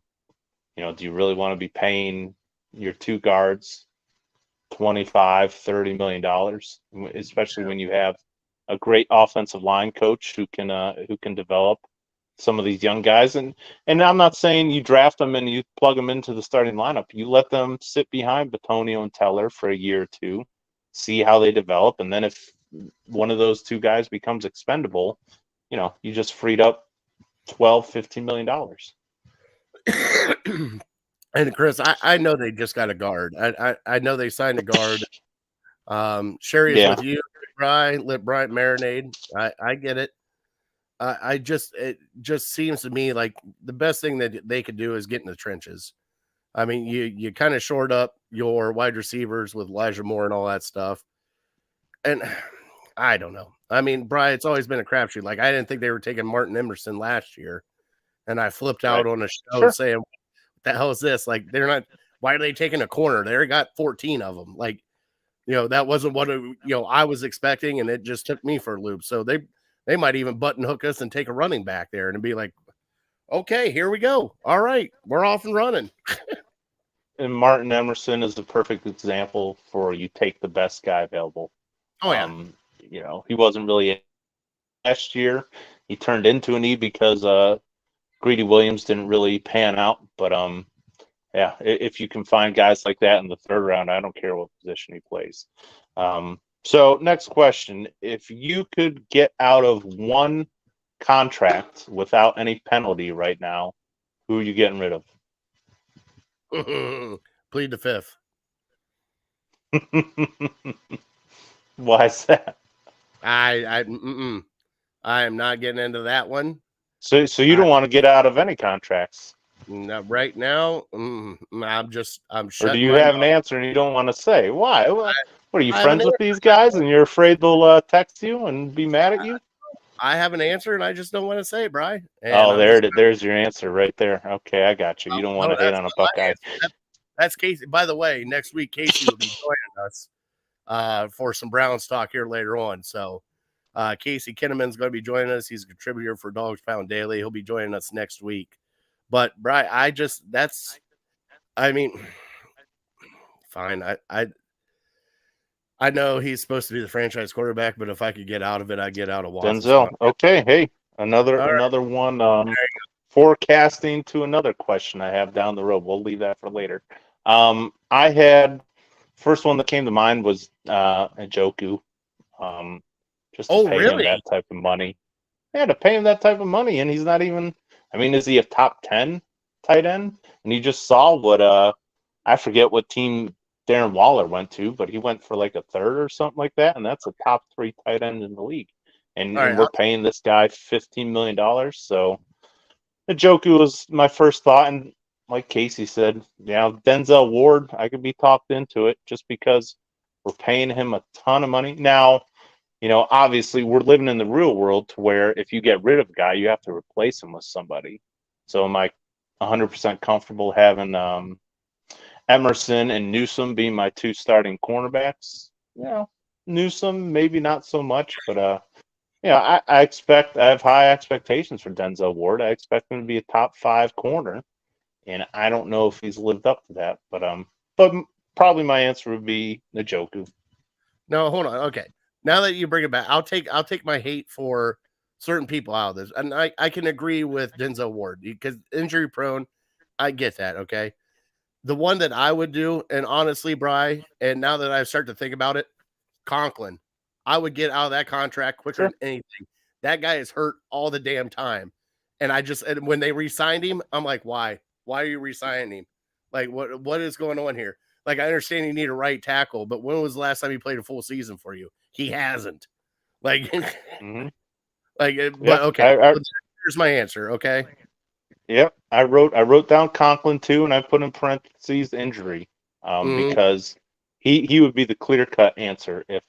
do you really want to be paying your two guards $25-30 million, especially when you have a great offensive line coach who can develop some of these young guys? And I'm not saying you draft them and you plug them into the starting lineup. You let them sit behind Batonio and Teller for a year or two, see how they develop, and then if one of those two guys becomes expendable, you just freed up $12-15 million. And Chris, I know they just got a guard. I know they signed a guard. Sherry is with you, Bri. Let Bryant marinade. I get it. It just seems to me like the best thing that they could do is get in the trenches. I mean, you kind of shored up your wide receivers with Elijah Moore and all that stuff. And I don't know. I mean, Bri, it's always been a crapshoot. Like, I didn't think they were taking Martin Emerson last year. And I flipped out on a show saying, what the hell is this? Like, they're not, why are they taking a corner? They already got 14 of them. Like, that wasn't what, I was expecting. And it just took me for a loop. So they might even button hook us and take a running back there and be like, okay, here we go. All right, we're off and running. And Martin Emerson is the perfect example for you take the best guy available. Oh, yeah. He wasn't really last year. He turned into a need because Greedy Williams didn't really pan out. But yeah, if you can find guys like that in the third round, I don't care what position he plays. So next question, if you could get out of one contract without any penalty right now, who are you getting rid of? Plead the fifth. Why is that? I am not getting into that one. So you don't want to get out of any contracts? No, right now, I'm Or do you have an answer and you don't want to say? Why? What are you, friends with these guys and you're afraid they'll text you and be mad at you? I have an answer and I just don't want to say it, Bri. There's your answer right there. Okay, I got you. You don't want to hate on a Buckeye. That's Casey. By the way, next week Casey will be joining us for some Browns talk here later on. So Casey Kinnaman's going to be joining us. He's a contributor for Dogs Pound Daily. He'll be joining us next week. But Bri, fine. I know he's supposed to be the franchise quarterback, but if I could get out of it, I'd get out of Watson. Denzel. Okay. Hey, another one. Forecasting to another question I have down the road. We'll leave that for later. I had first one that came to mind was Njoku. Just to pay him that type of money. Yeah, to pay him that type of money, and he's not even. I mean, is he a top 10 tight end? And you just saw what I forget what team Darren Waller went to, but he went for like a third or something like that, and that's a top 3 tight end in the league. And we're paying this guy $15 million. So Njoku was my first thought, and like Casey said, Denzel Ward, I could be talked into it just because we're paying him a ton of money. Now, obviously we're living in the real world to where if you get rid of a guy, you have to replace him with somebody. So am I 100% comfortable having Emerson and Newsome being my 2 starting cornerbacks? Newsome, maybe not so much, but I have high expectations for Denzel Ward. I expect him to be a top 5 corner, and I don't know if he's lived up to that, but probably my answer would be Njoku. No, hold on. Okay. Now that you bring it back, I'll take my hate for certain people out of this. And I can agree with Denzel Ward because injury prone. I get that. Okay. the one that I would do, and honestly, Bri, and now that I start to think about it, Conklin, I would get out of that contract quicker than anything. That guy is hurt all the damn time. And when they re-signed him, I'm like, why? Why are you re-signing him? Like, what is going on here? Like, I understand you need a right tackle, but when was the last time he played a full season for you? He hasn't. Like, but okay. Here's my answer. Okay. Yep, I wrote down Conklin too, and I put in parentheses injury, because he would be the clear cut answer if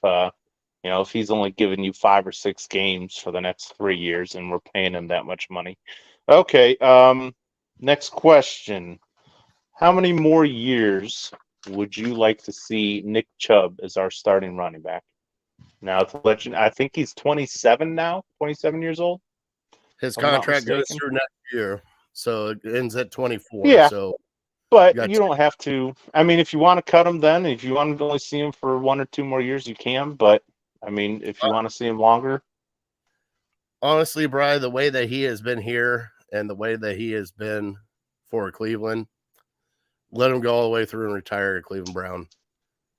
if he's only giving you 5 or 6 games for the next 3 years, and we're paying him that much money. Okay, next question: how many more years would you like to see Nick Chubb as our starting running back? Now, to let you, I think he's 27 now, 27 years old. His contract goes through next year. So it ends at 24. Yeah. So, but you don't have to. I mean, if you want to cut him, then if you want to only see him for 1 or 2 more years, you can. But I mean, if you want to see him longer, honestly, Bri, the way that he has been here and the way that he has been for Cleveland, let him go all the way through and retire at Cleveland Brown.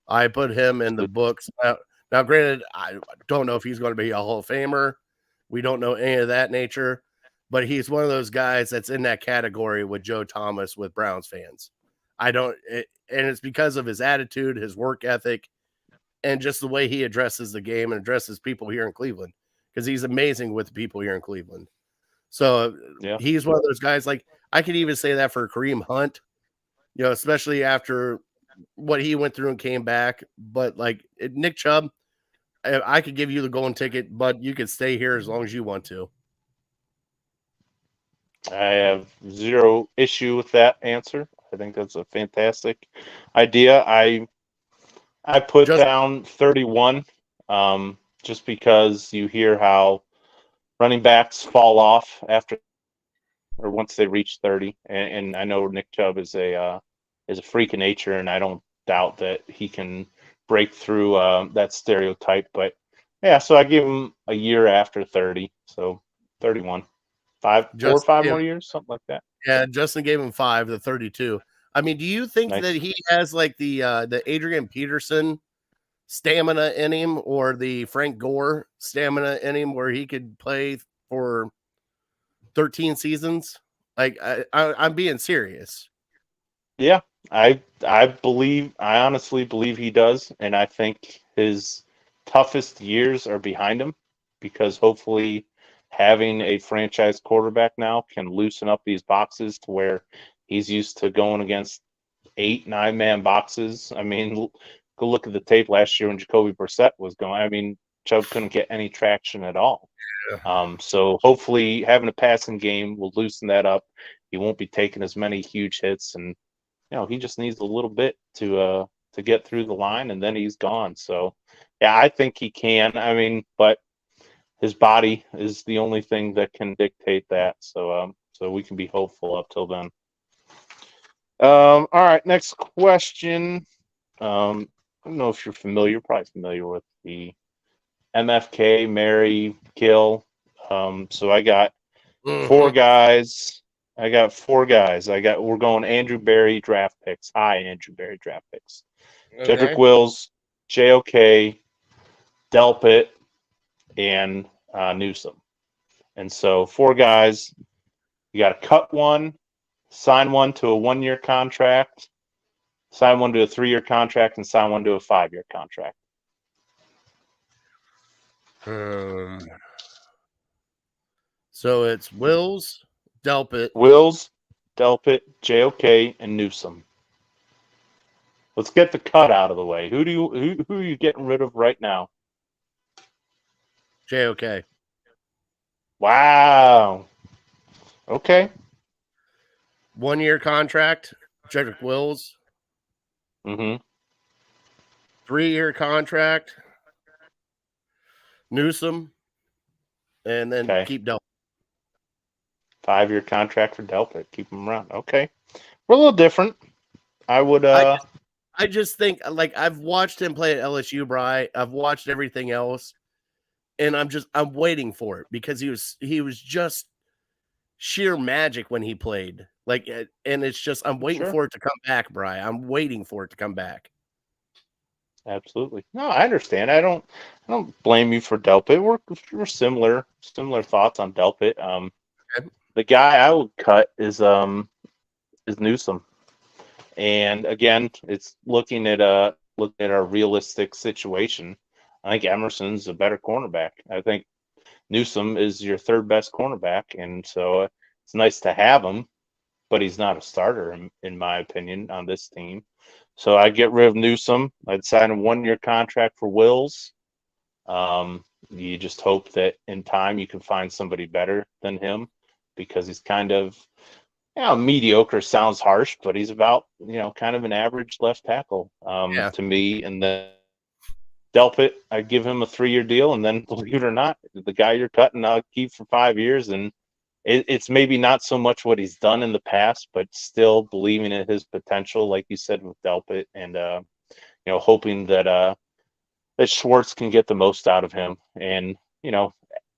I put him in the books. Now, granted, I don't know if he's going to be a Hall of Famer. We don't know any of that nature. But he's one of those guys that's in that category with Joe Thomas with Browns fans. And it's because of his attitude, his work ethic, and just the way he addresses the game and addresses people here in Cleveland, because he's amazing with the people here in Cleveland. So he's one of those guys. Like, I could even say that for Kareem Hunt, especially after what he went through and came back. But like Nick Chubb, I could give you the golden ticket, but you could stay here as long as you want to. I have 0 issue with that answer. I think that's a fantastic idea. I put down 31, just because you hear how running backs fall off after or once they reach 30, and I know Nick Chubb is a freak of nature, and I don't doubt that he can break through that stereotype. But yeah, so I give him a year after 30, so 31. 4 or 5 more years, something like that. Yeah, Justin gave him 5 to 32. I mean, do you think that he has like the Adrian Peterson stamina in him, or the Frank Gore stamina in him, where he could play for 13 seasons? Like, I'm being serious. Yeah, I honestly believe he does, and I think his toughest years are behind him, because hopefully having a franchise quarterback now can loosen up these boxes to where he's used to going against 8, 9-man boxes. I mean, go look at the tape last year when Jacoby Brissett was going. I mean, Chubb couldn't get any traction at all. So hopefully having a passing game will loosen that up. He won't be taking as many huge hits, and he just needs a little bit to get through the line, and then he's gone. So yeah, I think he can. I mean, but his body is the only thing that can dictate that. So we can be hopeful up till then. All right, next question. I don't know if you're familiar, probably familiar with the MFK, Mary, Kheel. So I got 4 guys. We're going Andrew Berry draft picks. Andrew Berry draft picks. Okay. Jedrick Wills, JOK, Delpit, and Newsome. And so 4 guys. You got to cut one, sign one to a 1-year contract, sign one to a 3-year contract, and sign one to a 5-year contract. So it's Wills, Delpit, JOK, and Newsome. Let's get the cut out of the way. Who are you getting rid of right now? JOK. Wow. Okay. 1-year contract, Jedrick Wills. 3-year contract, Newsome, and then keep Delpit. 5-year contract for Delpit. Keep him around. Okay. We're a little different. I would. I just think, like, I've watched him play at LSU, Bri. I've watched everything else, and I'm waiting for it, because he was just sheer magic when he played. Like, and it's just I'm waiting Sure. for it to come back, Bri. I'm waiting for it to come back. Absolutely. No, I understand. I don't blame you for Delpit. We're similar thoughts on Delpit. Okay. The guy I would cut is Newsom. And again, it's looking at a realistic situation. I think Emerson's a better cornerback. I think Newsom is your third best cornerback, and so it's nice to have him, but he's not a starter in my opinion on this team. So I get rid of Newsom. I'd sign a 1-year contract for Wills. You just hope that in time you can find somebody better than him because he's kind of, mediocre sounds harsh, but he's about, kind of an average left tackle Yeah. to me. And then Delpit, I'd give him a 3-year deal. And then, believe it or not, the guy you're cutting, I'll keep for 5 years. And it's maybe not so much what he's done in the past, but still believing in his potential, like you said with Delpit, and hoping that Schwartz can get the most out of him, and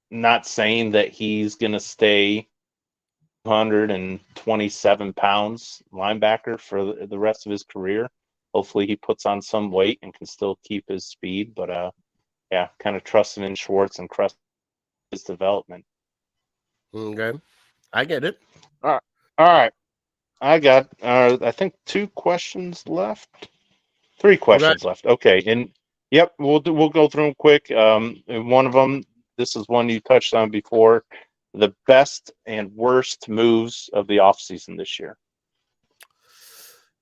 not saying that he's going to stay 127 pounds linebacker for the rest of his career. Hopefully, he puts on some weight and can still keep his speed, but kind of trusting in Schwartz and trust his development. Okay. I get it. All right. I got, I think 2 questions left. 3 questions left. Okay, and yep, we'll go through them quick. And one of them, this is one you touched on before, the best and worst moves of the offseason this year.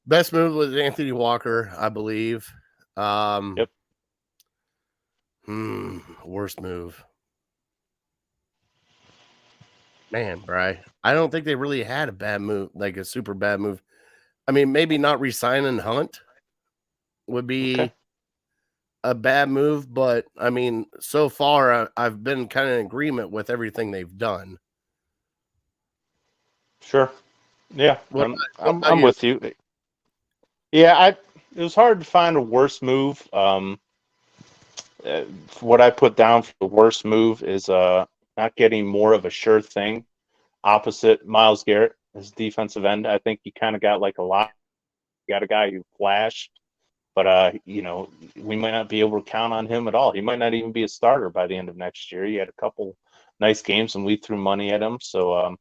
Best move was Anthony Walker, I believe. Yep. Worst move. Man, Bri, I don't think they really had a bad move, like a super bad move. I mean, maybe not re-signing Hunt would be a bad move, but I mean, so far I've been kind of in agreement with everything they've done. Sure. Yeah, What I'm about you? with you. Yeah, it was hard to find a worse move. What I put down for the worst move is not getting more of a sure thing opposite Myles Garrett, his defensive end. I think you kind of got like a lot. You got a guy who flashed, but we might not be able to count on him at all. He might not even be a starter by the end of next year. He had a couple nice games and we threw money at him. So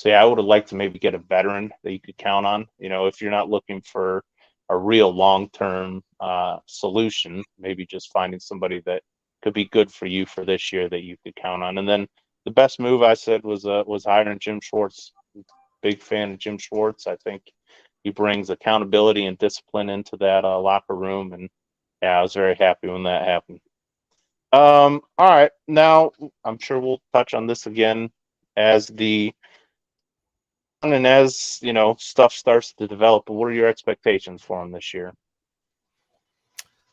yeah, I would have liked to maybe get a veteran that you could count on. If you're not looking for a real long-term solution, maybe just finding somebody that could be good for you for this year that you could count on. And then the best move I said was hiring Jim Schwartz. Big fan of Jim Schwartz. I think he brings accountability and discipline into that locker room, and yeah, I was very happy when that happened. All right, now I'm sure we'll touch on this again as stuff starts to develop. But what are your expectations for him this year?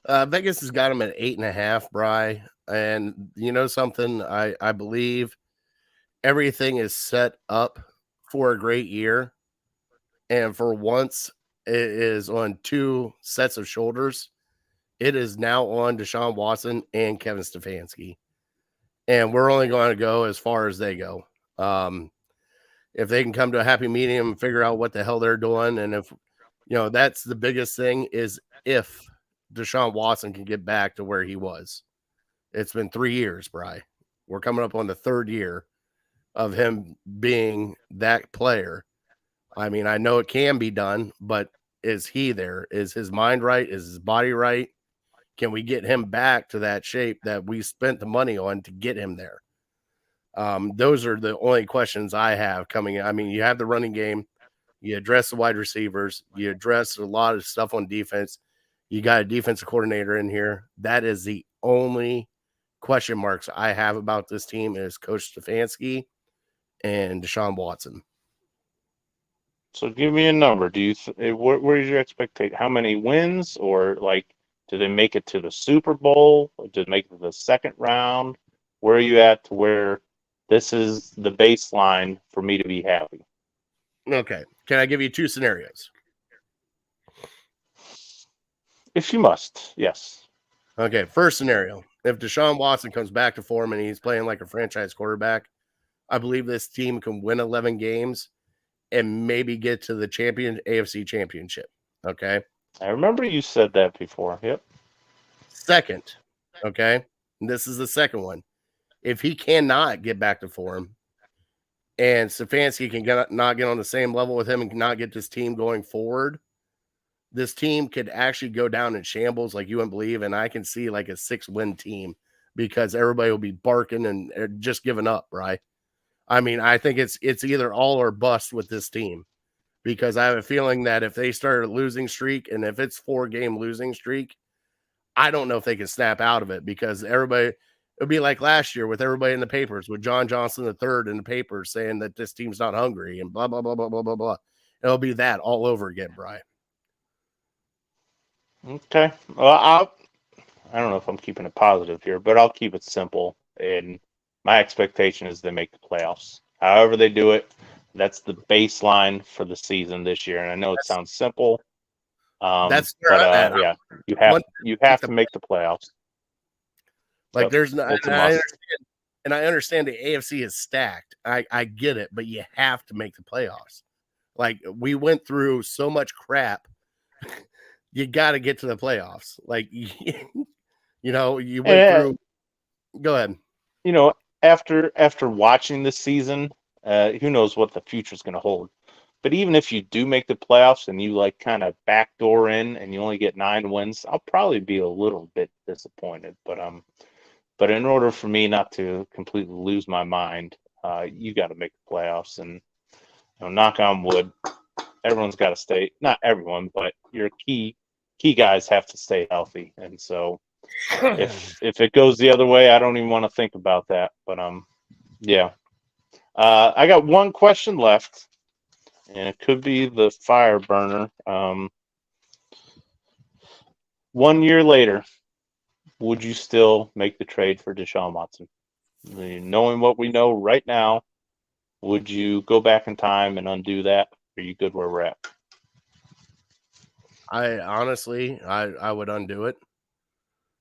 Vegas has got him at 8.5, Bri, and you know something, I believe everything is set up for a great year, and for once it is on 2 sets of shoulders. It is now on Deshaun Watson and Kevin Stefanski, and we're only going to go as far as they go. If they can come to a happy medium and figure out what the hell they're doing, and if that's the biggest thing, is if Deshaun Watson can get back to where he was. It's been 3 years, Bri. We're coming up on the 3rd year of him being that player. I mean, I know it can be done, but is he there? Is his mind right? Is his body right? Can we get him back to that shape that we spent the money on to get him there? Those are the only questions I have coming in. I mean, you have the running game, you address the wide receivers, you address a lot of stuff on defense. You got a defensive coordinator in here. That is the only question marks I have about this team is Coach Stefanski and Deshaun Watson. So give me a number. Do you what is your expectation? How many wins, or do they make it to the Super Bowl? Or do they make it to the second round? Where are you at to where this is the baseline for me to be happy? Okay. Can I give you 2 scenarios? If you must, yes. Okay. First scenario, if Deshaun Watson comes back to form and he's playing like a franchise quarterback, I believe this team can win 11 games and maybe get to the AFC championship. Okay. I remember you said that before. Yep. Second, okay, and this is the second one. If he cannot get back to form and Stefanski can not get on the same level with him and not get this team going forward, this team could actually go down in shambles like you wouldn't believe, and I can see like a 6-win team because everybody will be barking and just giving up, right? I mean, I think it's either all or bust with this team because I have a feeling that if they start a losing streak and if it's 4-game losing streak, I don't know if they can snap out of it because it'll be like last year with everybody in the papers, with John Johnson III in the papers saying that this team's not hungry and blah, blah, blah, blah, blah, blah, blah. It'll be that all over again, Brian. Okay. Well, I don't know if I'm keeping it positive here, but I'll keep it simple. And my expectation is they make the playoffs. However they do it, that's the baseline for the season this year. And I know it sounds simple. That's where I'm at. Yeah, you have to make the playoffs. Like so there's no, and I understand the AFC is stacked. I get it, but you have to make the playoffs. Like we went through so much crap. You got to get to the playoffs. Like, you went through. Go ahead. After watching this season, who knows what the future is going to hold. But even if you do make the playoffs and you like kind of backdoor in and you only get 9 wins, I'll probably be a little bit disappointed. But in order for me not to completely lose my mind, you got to make the playoffs. And knock on wood, everyone's got to stay. Not everyone, but your key guys have to stay healthy. And so if it goes the other way, I don't even want to think about that. But yeah. I got one question left. And it could be the fire burner. 1 year later, would you still make the trade for Deshaun Watson? Knowing what we know right now, would you go back in time and undo that? Are you good where we're at? I honestly would undo it.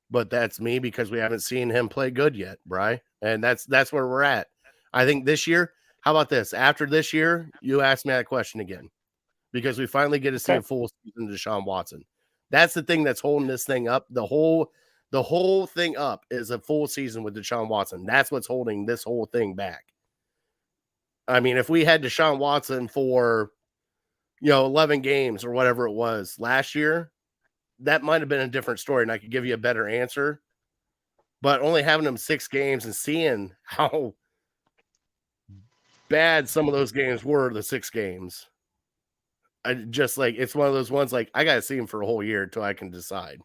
But that's me because we haven't seen him play good yet, Bri. And that's where we're at. I think this year. How about this? After this year, you ask me that question again because we finally get to see a full season of Deshaun Watson. That's the thing that's holding this thing up. The whole thing up is a full season with Deshaun Watson. That's what's holding this whole thing back. I mean, if we had Deshaun Watson for, 11 games or whatever it was last year, that might have been a different story and I could give you a better answer. But only having him 6 games and seeing how bad some of those games were, the 6 games. I just like it's one of those ones like I gotta see him for a whole year until I can decide.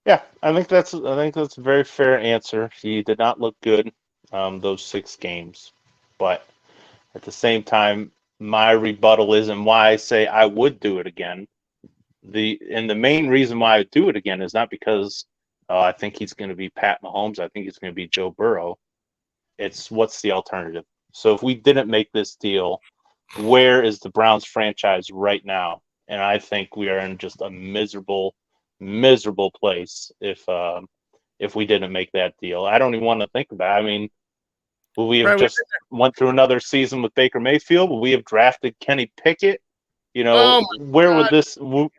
Yeah, I think that's a very fair answer. He did not look good those 6 games, but at the same time, my rebuttal is and why I say I would do it again. The main reason why I would do it again is not because I think he's going to be Pat Mahomes. I think he's going to be Joe Burrow. It's what's the alternative. So if we didn't make this deal, where is the Browns franchise right now? And I think we are in just a miserable place if we didn't make that deal. I don't even want to think about it. I mean, will we have just went through another season with Baker Mayfield? Will we have drafted Kenny Pickett? Where would this?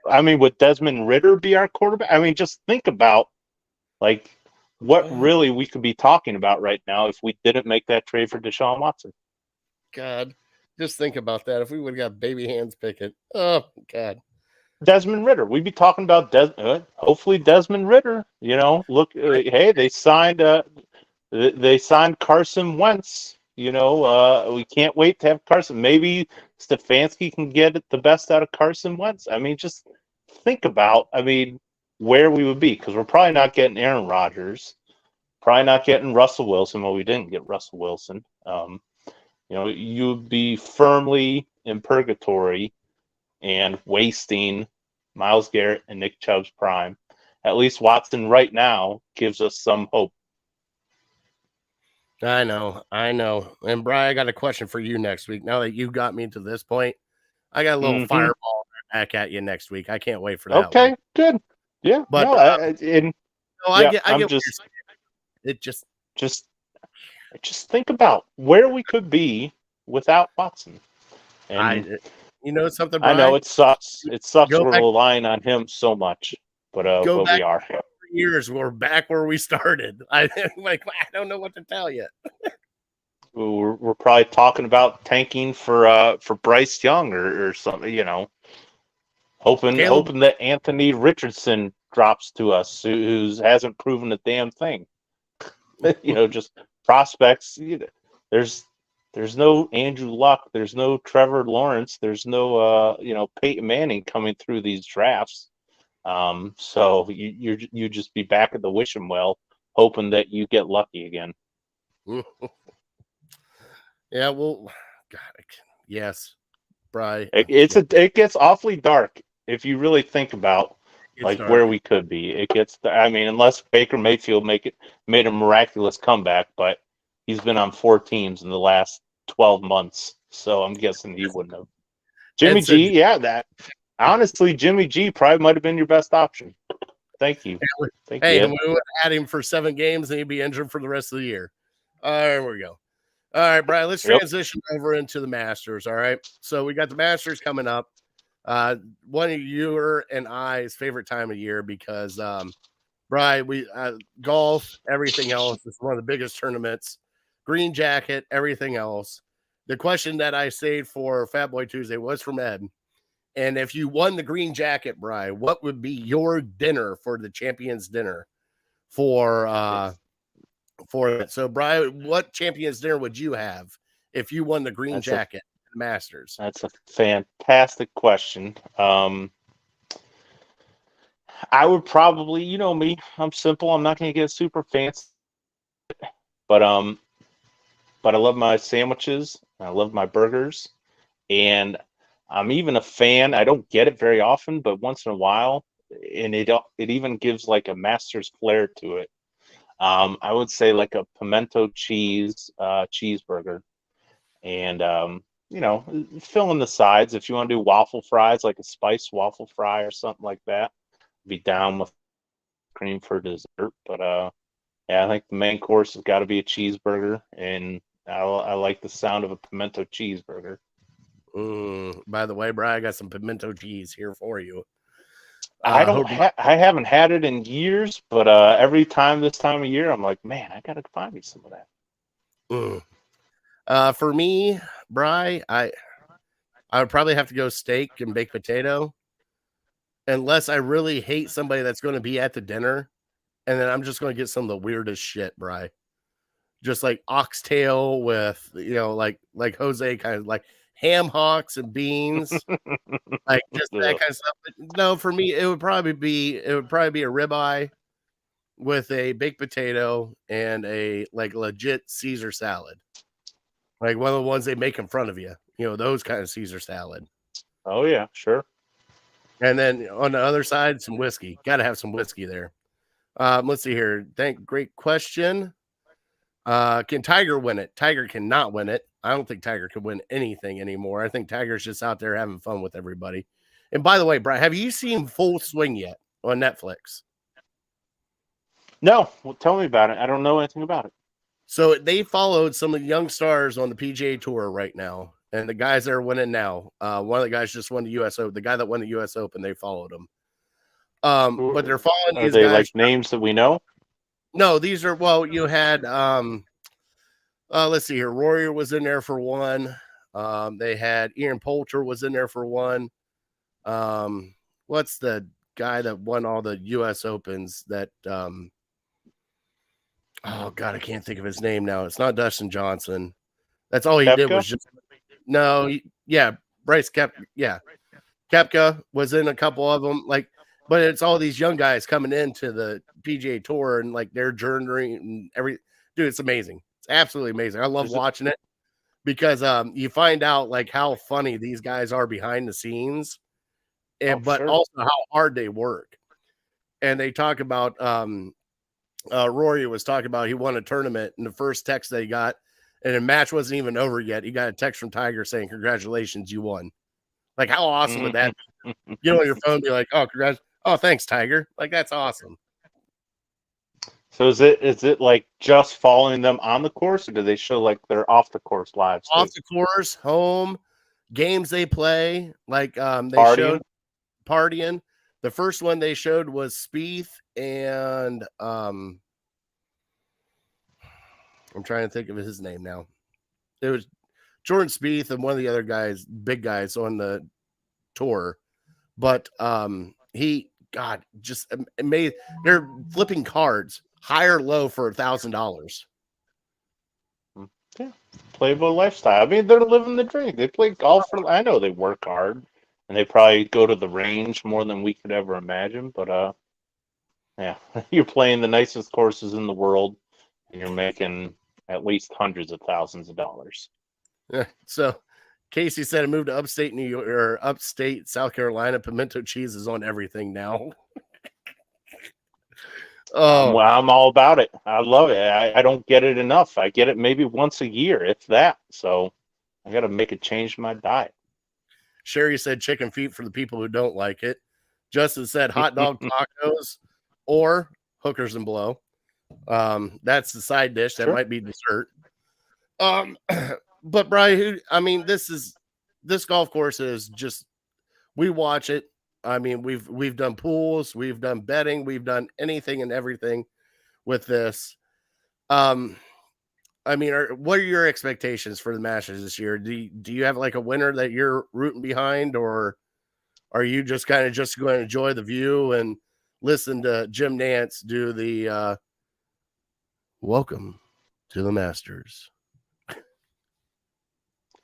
I mean, would Desmond Ridder be our quarterback? I mean, just think about like what really we could be talking about right now if we didn't make that trade for Deshaun Watson. God, just think about that. If we would have got baby hands Pickett, oh God. Desmond Ridder. We'd be talking about hopefully Desmond Ridder. Look, hey, they signed Carson Wentz. We can't wait to have Carson. Maybe Stefanski can get the best out of Carson Wentz. I mean, just think about, where we would be because we're probably not getting Aaron Rodgers, probably not getting Russell Wilson. Well, we didn't get Russell Wilson. You'd be firmly in purgatory and wasting Myles Garrett and Nick Chubb's prime. At least Watson right now gives us some hope. I know. And Brian, I got a question for you next week. Now that you got me to this point, I got a little fireball back at you next week. I can't wait for that. Okay, good. Yeah, but I get what you're saying. It just think about where we could be without Watson. And you know something, I Brian? know it sucks. It sucks. Go We're back- relying on him so much, but back we are. 3 years. We're back where we started. I don't know what to tell you. We're probably talking about tanking for Bryce Young or something, hoping that Anthony Richardson drops to us, who hasn't proven a damn thing. Just prospects. There's no Andrew Luck, there's no Trevor Lawrence, there's no Peyton Manning coming through these drafts. So you just be back at the wishing well, hoping that you get lucky again. Yeah, well, God, yes, Bri. It gets awfully dark if you really think about where we could be. It gets, unless Baker Mayfield made a miraculous comeback, but he's been on 4 teams in the last 12 months, so I'm guessing he wouldn't have. Jimmy G, honestly, Jimmy G probably might have been your best option. Thank you. Hey, we would add him for 7 games and he'd be injured for the rest of the year. There we go. All right, Brian, let's transition over into the Masters. All right. So we got the Masters coming up. One of your and I's favorite time of year because, Brian, we golf, everything else. It's one of the biggest tournaments. Green jacket, everything else. The question that I saved for Fat Boy Tuesday was from Ed. And if you won the green jacket, Brian, what would be your dinner for the Champions Dinner for it? So, Brian, what Champions Dinner would you have if you won the green jacket at the Masters? That's a fantastic question. I would probably, you know me, I'm simple. I'm not going to get super fancy, but I love my sandwiches. I love my burgers, and I'm even a fan. I don't get it very often, but once in a while, and it even gives like a Masters flair to it. I would say like a pimento cheese cheeseburger, and fill in the sides if you want to do waffle fries, like a spiced waffle fry or something like that. Be down with cream for dessert, but I think the main course has got to be a cheeseburger, and I like the sound of a pimento cheeseburger. By the way, Brian, I got some pimento cheese here for you. I haven't had it in years, but every time this time of year, I'm like, man, I gotta find me some of that. For me, Bri, I would probably have to go steak and baked potato, unless I really hate somebody that's going to be at the dinner, and then I'm just going to get some of the weirdest shit, Bri. Just like oxtail with like Jose, kind of like ham hocks and beans, like just that kind of stuff. But no, for me, it would probably be a ribeye with a baked potato and a like legit Caesar salad, like one of the ones they make in front of you. Those kind of Caesar salad. Oh yeah, sure. And then on the other side, some whiskey. Got to have some whiskey there. Let's see here. Great question. Can Tiger win it? Tiger cannot win it. I don't think Tiger can win anything anymore. I think Tiger's just out there having fun with everybody. And by the way, Brian, have you seen Full Swing yet on Netflix? No. Well, tell me about it. I don't know anything about it. So they followed some of the young stars on the PGA Tour right now, and the guys that are winning now. One of the guys just won the U.S. Open. The guy that won the U.S. Open, they followed him. But they're following these guys. Are they like names that we know? No, these are, you had, let's see here. Rory was in there for one. They had Ian Poulter was in there for one. What's the guy that won all the U.S. Opens that, oh God, I can't think of his name now. It's not Dustin Johnson. That's all he did was just, Bryce Koepka. Yeah. Koepka was in a couple of them. But it's all these young guys coming into the PGA Tour and like their journey and dude, it's amazing. It's absolutely amazing. I love watching it because you find out like how funny these guys are behind the scenes, but also how hard they work. And they talk about Rory was talking about he won a tournament, and the first text they got, and the match wasn't even over yet. He got a text from Tiger saying, "Congratulations, you won." Like, how awesome would that be? Get on your phone and be like, "Oh, congrats. Oh, thanks, Tiger." Like, that's awesome. So is it like just following them on the course, or do they show like their off the course lives too? Off the course, home, games they play. Like they Partying? showed partying. The first one they showed was Spieth and I'm trying to think of his name now. It was Jordan Spieth and one of the other guys, big guys on the tour. But he just made they're flipping cards high or low for $1,000. Yeah, playboy lifestyle. I mean, they're living the dream. They play golf for. I know they work hard, and they probably go to the range more than we could ever imagine. But yeah, you're playing the nicest courses in the world, and you're making at least hundreds of thousands of dollars. Yeah, so Casey said I moved to upstate New York or upstate South Carolina. Pimento cheese is on everything now. Oh, I'm all about it. I love it. I don't get it enough. I get it maybe once a year, if that. So I got to make a change in my diet. Sherry said chicken feet for the people who don't like it. Justin said hot dog tacos or hookers and blow. That's the side dish. That might be dessert. But Brian, this golf course is just, we watch it. I mean, we've done pools, we've done betting, we've done anything and everything with this. What are your expectations for the Masters this year? Do you have like a winner that you're rooting behind, or are you just kind of just going to enjoy the view and listen to Jim Nantz do the welcome to the Masters?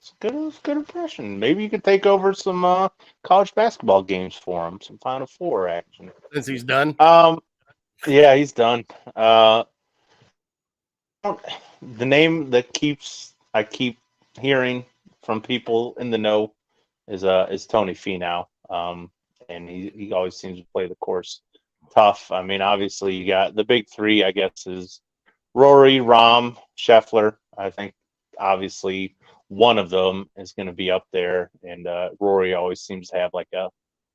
It's a good impression. Maybe you could take over some college basketball games for him, some Final Four action. Since he's done? Yeah, he's done. The name that I keep hearing from people in the know is Tony Finau. And he always seems to play the course tough. I mean, obviously you got the big three, I guess, is Rory, Rahm, Scheffler. I think obviously one of them is going to be up there, and Rory always seems to have like a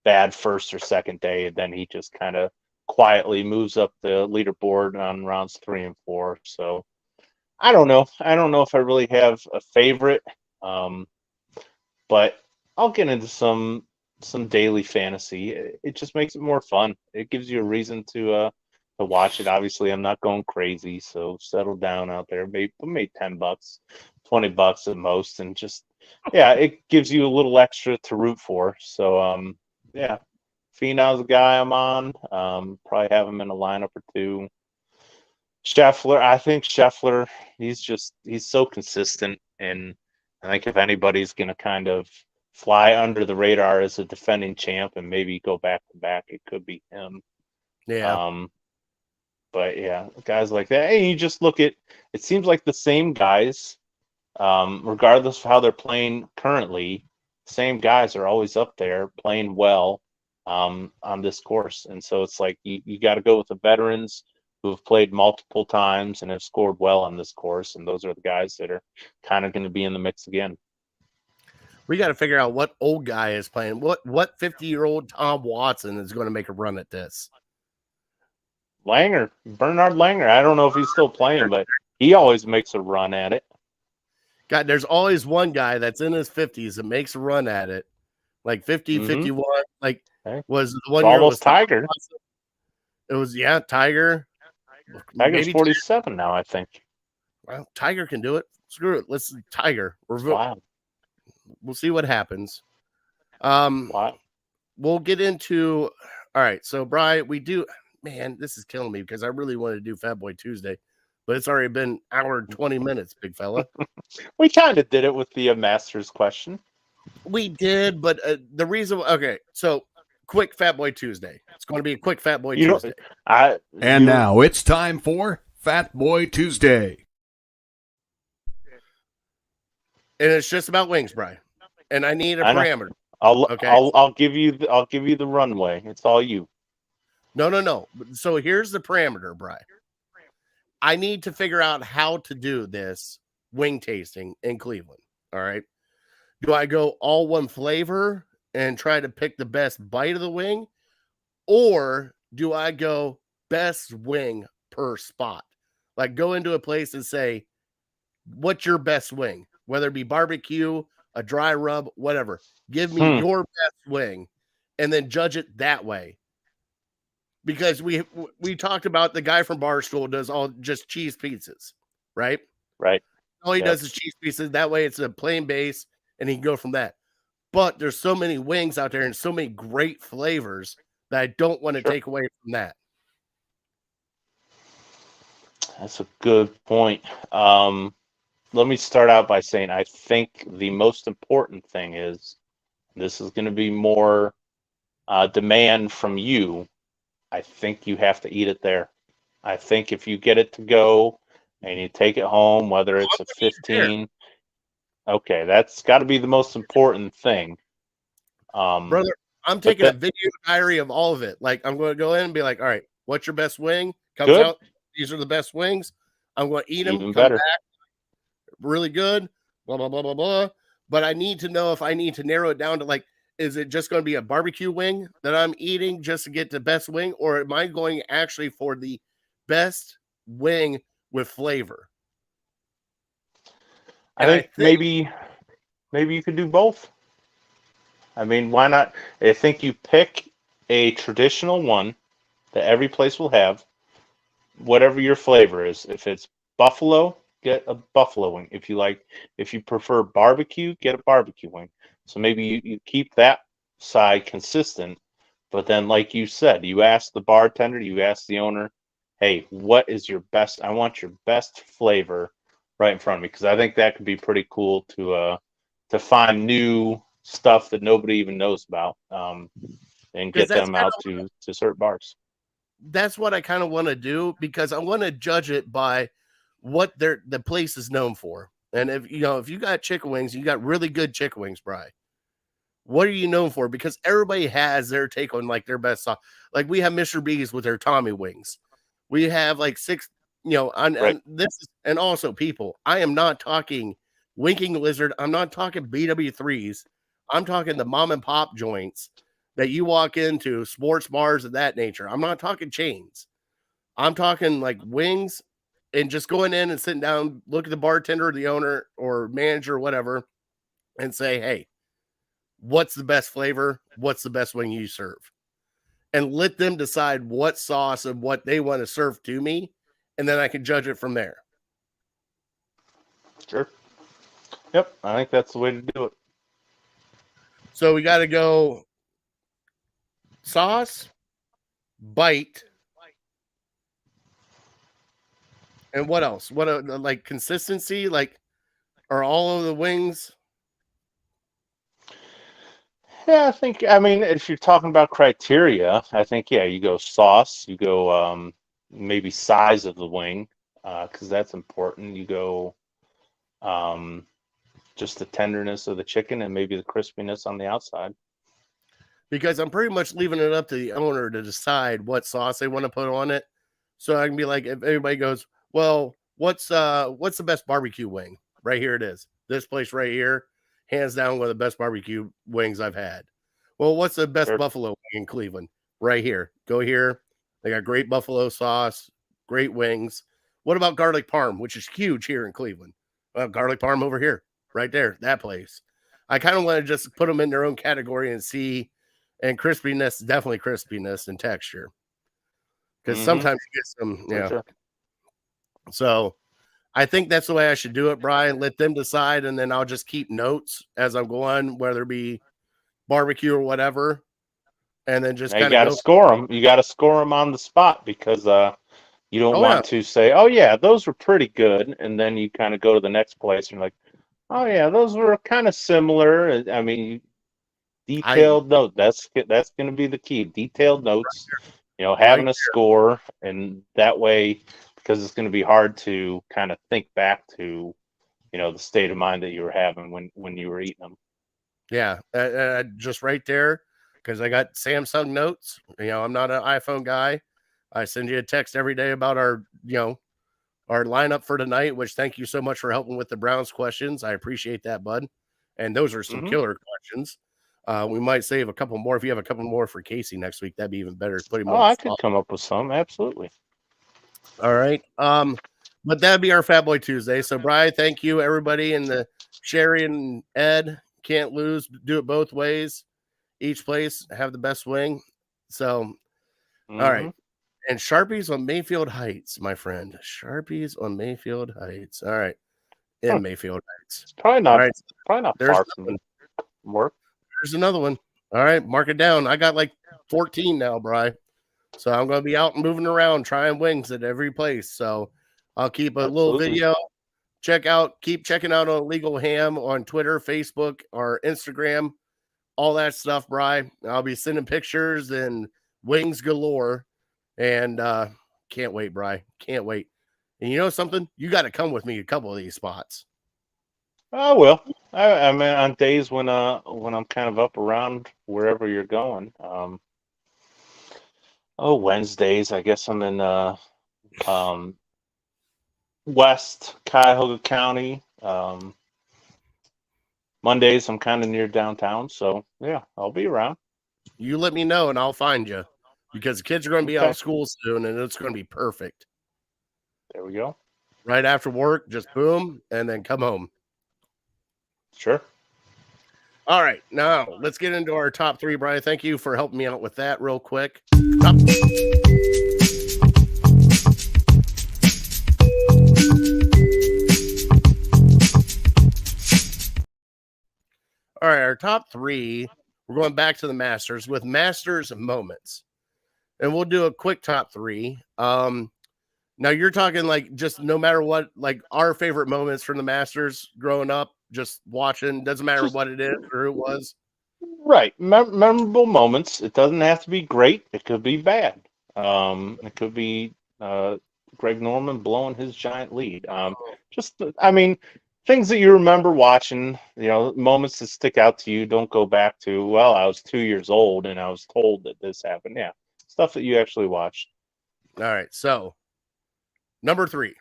bad first or second day, and then he just kind of quietly moves up the leaderboard on rounds 3 and 4. So I don't know if I really have a favorite, but I'll get into some daily fantasy. It just makes it more fun. It gives you a reason to watch it. Obviously, I'm not going crazy, so settle down out there. Maybe $10, $20 at most, and just it gives you a little extra to root for. So yeah, Finau's the guy I'm on. Probably have him in a lineup or two. Scheffler, I think Scheffler, he's so consistent, and I think if anybody's going to kind of fly under the radar as a defending champ and maybe go back to back, it could be him. Yeah. But yeah, guys like that. Hey, you just look at it seems like the same guys, regardless of how they're playing currently, same guys are always up there playing well on this course. And so it's like you got to go with the veterans who have played multiple times and have scored well on this course. And those are the guys that are kind of going to be in the mix again. We got to figure out what old guy is playing. What 50-year-old Tom Watson is going to make a run at this? Bernard Langer. I don't know if he's still playing, but he always makes a run at it. God, there's always one guy that's in his 50s that makes a run at it. Like 50, 51. Like, was the one year almost Tiger. It was, Tiger. Tiger's 47 now, I think. Well, Tiger can do it. Screw it. Let's Tiger. Wow. We'll see what happens. Wow. We'll get into. All right. So, Brian, man, this is killing me because I really wanted to do Fat Boy Tuesday, but it's already been an hour and 20 minutes, big fella. We kind of did it with the Masters question. We did, but the reason. Okay. So, quick Fat Boy Tuesday. It's going to be a quick Fat Boy Tuesday. Now it's time for Fat Boy Tuesday. And it's just about wings, Brian. And I need a parameter. I'll give you the runway. It's all you. No. So here's the parameter, Brian. I need to figure out how to do this wing tasting in Cleveland. All right. Do I go all one flavor and try to pick the best bite of the wing? Or do I go best wing per spot. Like go into a place and say, what's your best wing? Whether it be barbecue, a dry rub, whatever. Give me your best wing and then judge it that way. Because we talked about the guy from Barstool does all just cheese pizzas, right? Right. All he does is cheese pizzas. That way it's a plain base and he can go from that. But there's so many wings out there and so many great flavors that I don't want to take away from that. That's a good point. Let me start out by saying I think the most important thing is this is going to be more demand from you. I think you have to eat it there. I think if you get it to go and you take it home, whether it's a 15, okay, that's got to be the most important thing. Brother, I'm taking a video diary of all of it. Like, I'm going to go in and be like, all right, what's your best wing? Comes out, these are the best wings. I'm going to eat them, come back, really good, blah, blah, blah, blah, blah. But I need to know if I need to narrow it down to like, is it just going to be a barbecue wing that I'm eating just to get the best wing? Or am I going actually for the best wing with flavor? I think maybe you could do both. I mean, why not? I think you pick a traditional one that every place will have, whatever your flavor is. If it's buffalo, get a buffalo wing. If you prefer barbecue, get a barbecue wing. So maybe you keep that side consistent, but then like you said, you ask the bartender, you ask the owner, hey, what is your best? I want your best flavor right in front of me, because I think that could be pretty cool to find new stuff that nobody even knows about, and get them out to certain bars. That's what I kind of want to do, because I want to judge it by what the place is known for. And if you got chicken wings, you got really good chicken wings, Bri. What are you known for? Because everybody has their take on like their best sauce. Like we have Mr. B's with their Tommy wings. We have like 6, and this is, and also people. I am not talking Winking Lizard. I'm not talking BW3s. I'm talking the mom and pop joints that you walk into, sports bars of that nature. I'm not talking chains. I'm talking like wings. And just going in and sitting down, look at the bartender or the owner or manager or whatever, and say, hey, what's the best flavor? What's the best wing you serve? And let them decide what sauce and what they want to serve to me. And then I can judge it from there. Sure. Yep. I think that's the way to do it. So we got to go sauce, bite, and what else? What like consistency? Like, are all of the wings? Yeah, I mean, if you're talking about criteria, I think, you go sauce, you go maybe size of the wing, because that's important. You go just the tenderness of the chicken and maybe the crispiness on the outside. Because I'm pretty much leaving it up to the owner to decide what sauce they want to put on it. So I can be like, if everybody goes, well, what's the best barbecue wing? Right here it is. This place right here, hands down, one of the best barbecue wings I've had. Well, what's the best buffalo wing in Cleveland? Right here. Go here. They got great buffalo sauce, great wings. What about garlic parm, which is huge here in Cleveland? Garlic parm over here, right there, that place. I kind of want to just put them in their own category and see, and crispiness, definitely crispiness and texture. Because sometimes you get some, Sure. So I think that's the way I should do it, Brian. Let them decide, and then I'll just keep notes as I'm going, whether it be barbecue or whatever, and then just kind of got to score them. You got to score them on the spot, because you don't want to say, oh yeah, those were pretty good, and then you kind of go to the next place and you're like, oh yeah, those were kind of similar. I mean, detailed note. That's going to be the key. Detailed notes. Having a score, and that way, because it's going to be hard to kind of think back to, the state of mind that you were having when you were eating them. Yeah, just right there, because I got Samsung notes. I'm not an iPhone guy. I send you a text every day about our lineup for tonight, which thank you so much for helping with the Browns questions. I appreciate that, bud. And those are some killer questions. We might save a couple more. If you have a couple more for Casey next week, that'd be even better. I could come up with some. Absolutely. All right. But that'd be our Fat Boy Tuesday. So, Bri, thank you, everybody, and the Sherry and Ed. Can't lose. Do it both ways. Each place have the best wing. So, all right. And Sharpies on Mayfield Heights, my friend. Sharpies on Mayfield Heights. All right. In Mayfield Heights. It's probably not. All right. Probably not There's far from work. There's another one. All right. Mark it down. I got like 14 now, Bri. So I'm going to be out and moving around, trying wings at every place. So I'll keep a little video. Keep checking out on Legal Ham on Twitter, Facebook, or Instagram, all that stuff, Bri. I'll be sending pictures and wings galore. And can't wait, Bri. Can't wait. And you know something? You got to come with me a couple of these spots. I will. I mean, on days when I'm kind of up around wherever you're going. Wednesdays, I guess I'm in West Cuyahoga County. Mondays, I'm kind of near downtown, so yeah, I'll be around. You let me know, and I'll find you because the kids are going to be out of school soon, and it's going to be perfect. There we go. Right after work, just boom, and then come home. Sure. All right, now let's get into our top three, Brian. Thank you for helping me out with that real quick. All right, our top three, we're going back to the Masters with Masters moments. And we'll do a quick top three. Now you're talking like just no matter what, like our favorite moments from the Masters growing up, just watching, doesn't matter what it is or who it was. Right. Memorable moments. It doesn't have to be great. It could be bad. It could be Greg Norman blowing his giant lead. Things that you remember watching, moments that stick out to you. Don't go back to, well, I was 2 years old and I was told that this happened. Yeah. Stuff that you actually watched. All right. So, number three,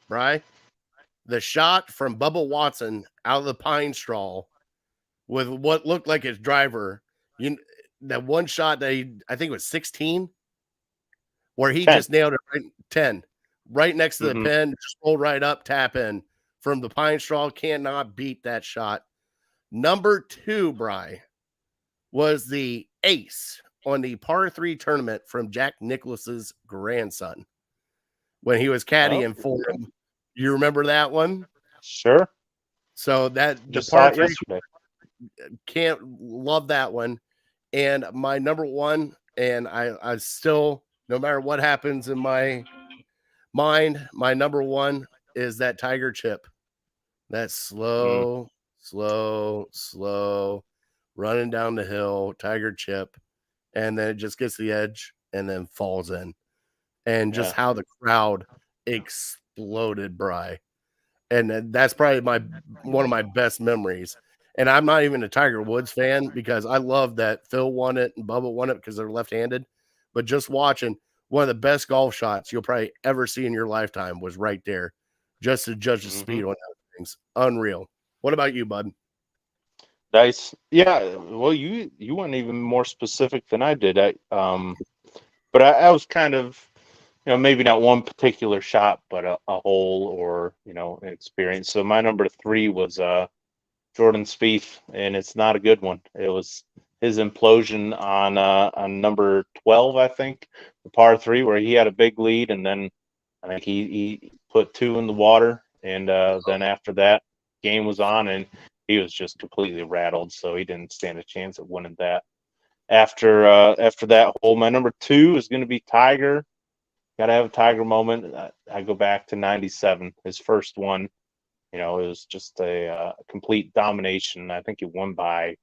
Bri, the shot from Bubba Watson out of the pine straw with what looked like his driver. That one shot that I think it was 16, where he 10. just nailed it right 10, right next to the pin, just roll right up, tap in from the pine straw. Cannot beat that shot. Number two, Bri, was the ace on the par 3 tournament from Jack Nicklaus's grandson when he was caddying for him. You remember that one? Sure. So that just the par saw it 3 yesterday. Can't love that one. And my number one, and I still, no matter what happens in my mind, my number one is that Tiger chip. That slow running down the hill, Tiger chip, and then it just gets the edge and then falls in. And just how the crowd exploded, Bri. And that's probably one of my best memories. And I'm not even a Tiger Woods fan because I love that Phil won it and Bubba won it because they're left-handed. But just watching one of the best golf shots you'll probably ever see in your lifetime was right there, just to judge the speed on those things. Unreal. What about you, bud? Nice. Yeah. Well, you went even more specific than I did. But I was kind of, maybe not one particular shot, but a hole or an experience. So my number three was Jordan Spieth, and it's not a good one. It was his implosion on number 12, I think, the par 3, where he had a big lead, and then I think he put 2 in the water, and then after that, game was on, and he was just completely rattled, so he didn't stand a chance at winning that. After that hole, my number 2 is going to be Tiger. Got to have a Tiger moment. I go back to 97, his first one. It was just a complete domination. I think he won by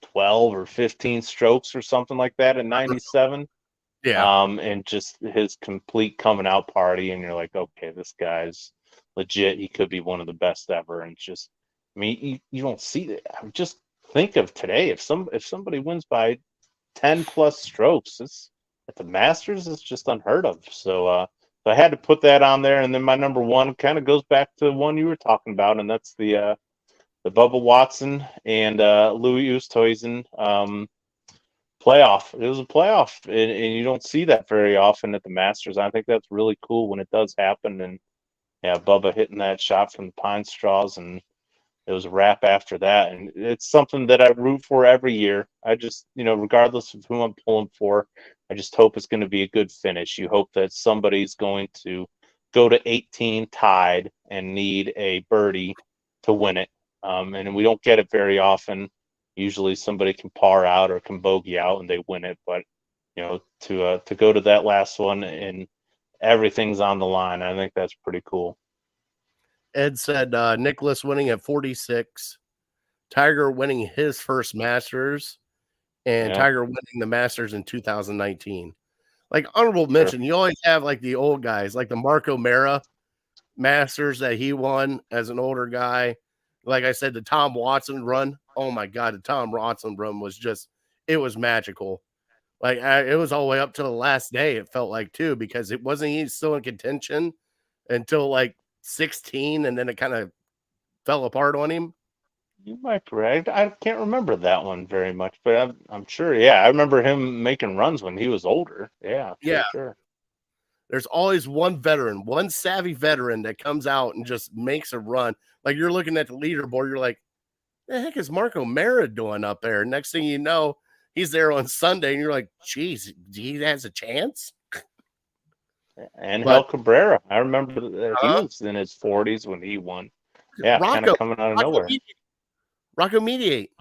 12 or 15 strokes or something like that in 97. Yeah. And just his complete coming out party. And you're like, okay, this guy's legit. He could be one of the best ever. And just, you don't see that. Just think of today. If somebody wins by 10 plus strokes, at the Masters, it's just unheard of. So I had to put that on there. And then my number one kind of goes back to the one you were talking about, and that's the Bubba Watson and Louis Oosthuizen playoff. It was a playoff, and you don't see that very often at the Masters. I think that's really cool when it does happen. And yeah, Bubba hitting that shot from the pine straws, and it was a wrap after that. And it's something that I root for every year. I just, regardless of who I'm pulling for, I just hope it's going to be a good finish. You hope that somebody's going to go to 18 tied and need a birdie to win it. And we don't get it very often. Usually somebody can par out or can bogey out and they win it. But, to go to that last one and everything's on the line, I think that's pretty cool. Ed said Nicholas winning at 46, Tiger winning his first Masters, and Tiger winning the Masters in 2019. Like honorable mention, you always have like the old guys, like the Mark O'Mara Masters that he won as an older guy. Like I said, the Tom Watson run. Oh my God, the Tom Watson run was it was magical. Like it was all the way up to the last day. It felt like too, because it wasn't he still in contention until like 16, and then it kind of fell apart on him. You might be right. I can't remember that one very much, but I'm sure. Yeah, I remember him making runs when he was older. Yeah, yeah. Sure. There's always one veteran, one savvy veteran that comes out and just makes a run. Like you're looking at the leaderboard, you're like, the heck is Mark O'Mara doing up there? Next thing you know, he's there on Sunday, and you're like, geez, he has a chance. And Hel Cabrera, I remember that he was in his 40s when he won. Yeah, kind of coming out of nowhere. Rocco Mediate.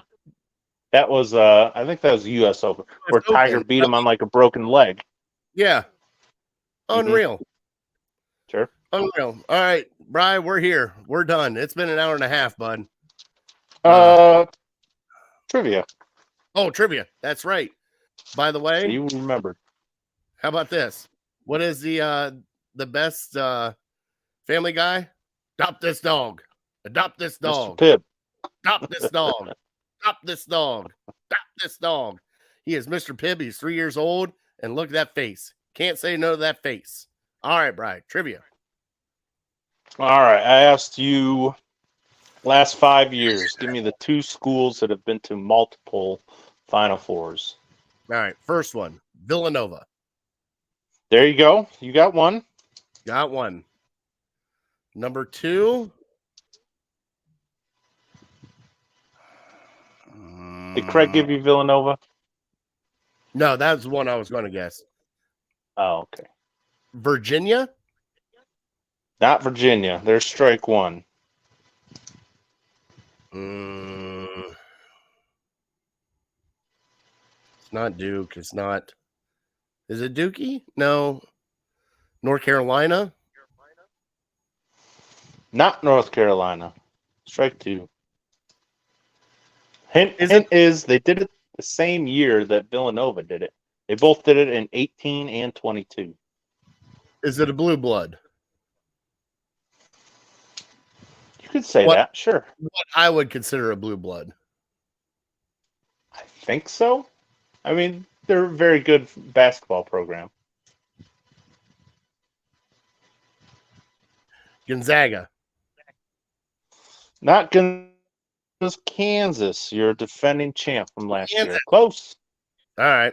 That was, I think that was U.S. Open, where Tiger beat him on like a broken leg. Yeah. Unreal. Sure. Unreal. All right, Bri, we're here. We're done. It's been an hour and a half, bud. Trivia. Oh, trivia. That's right. By the way, so you remembered. How about this? What is the best Family Guy? Adopt this dog. Adopt this dog. Mr. Pibb. Adopt this dog. Adopt this dog. Adopt this dog. He is Mr. Pibb. He's 3 years old, and look at that face. Can't say no to that face. All right, Brian. Trivia. All right. I asked you last 5 years. Give me the 2 schools that have been to multiple Final Fours. All right. First one, Villanova. There you go. You got one. Got one. Number 2. Did Craig give you Villanova? No, that's the one I was going to guess. Oh, okay. Virginia? Not Virginia. There's strike one. It's not Duke. It's not. Is it Dookie? No. North Carolina? Not North Carolina. Strike 2. Hint is they did it the same year that Villanova did it. They both did it in 18 and 22. Is it a blue blood? You could say that, sure. What I would consider a blue blood. I think so. I mean, they're a very good basketball program. Gonzaga. Not Kansas. You're a defending champ from last year. Close. All right.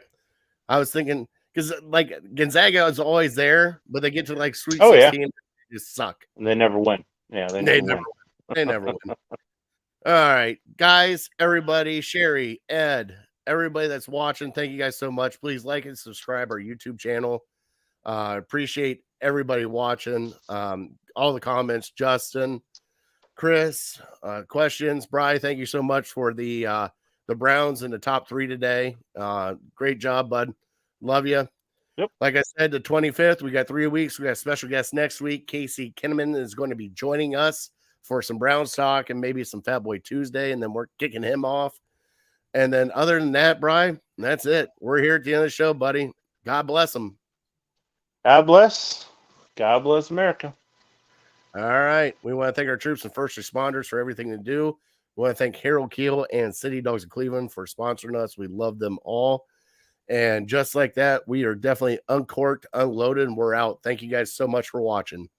I was thinking, because like Gonzaga is always there, but they get to like Sweet 16 and they just suck. And they never win. Yeah, they never win. They never win. All right, guys, everybody, Sherry, Ed, everybody that's watching, thank you guys so much. Please like and subscribe our YouTube channel. Appreciate everybody watching. All the comments, Justin, Chris, questions. Bri, thank you so much for the Browns in the top 3 today. Great job, bud. Love you. Yep. Like I said, the 25th, we got 3 weeks. We got a special guest next week. Casey Kinnaman is going to be joining us for some Browns talk and maybe some Fat Boy Tuesday, and then we're kicking him off. And then other than that, Bri, that's it. We're here at the end of the show, buddy. God bless them. God bless. God bless America. All right. We want to thank our troops and first responders for everything they do. We want to thank Harold Kheel and City Dogs of Cleveland for sponsoring us. We love them all. And just like that, we are definitely uncorked, unloaded, and we're out. Thank you guys so much for watching.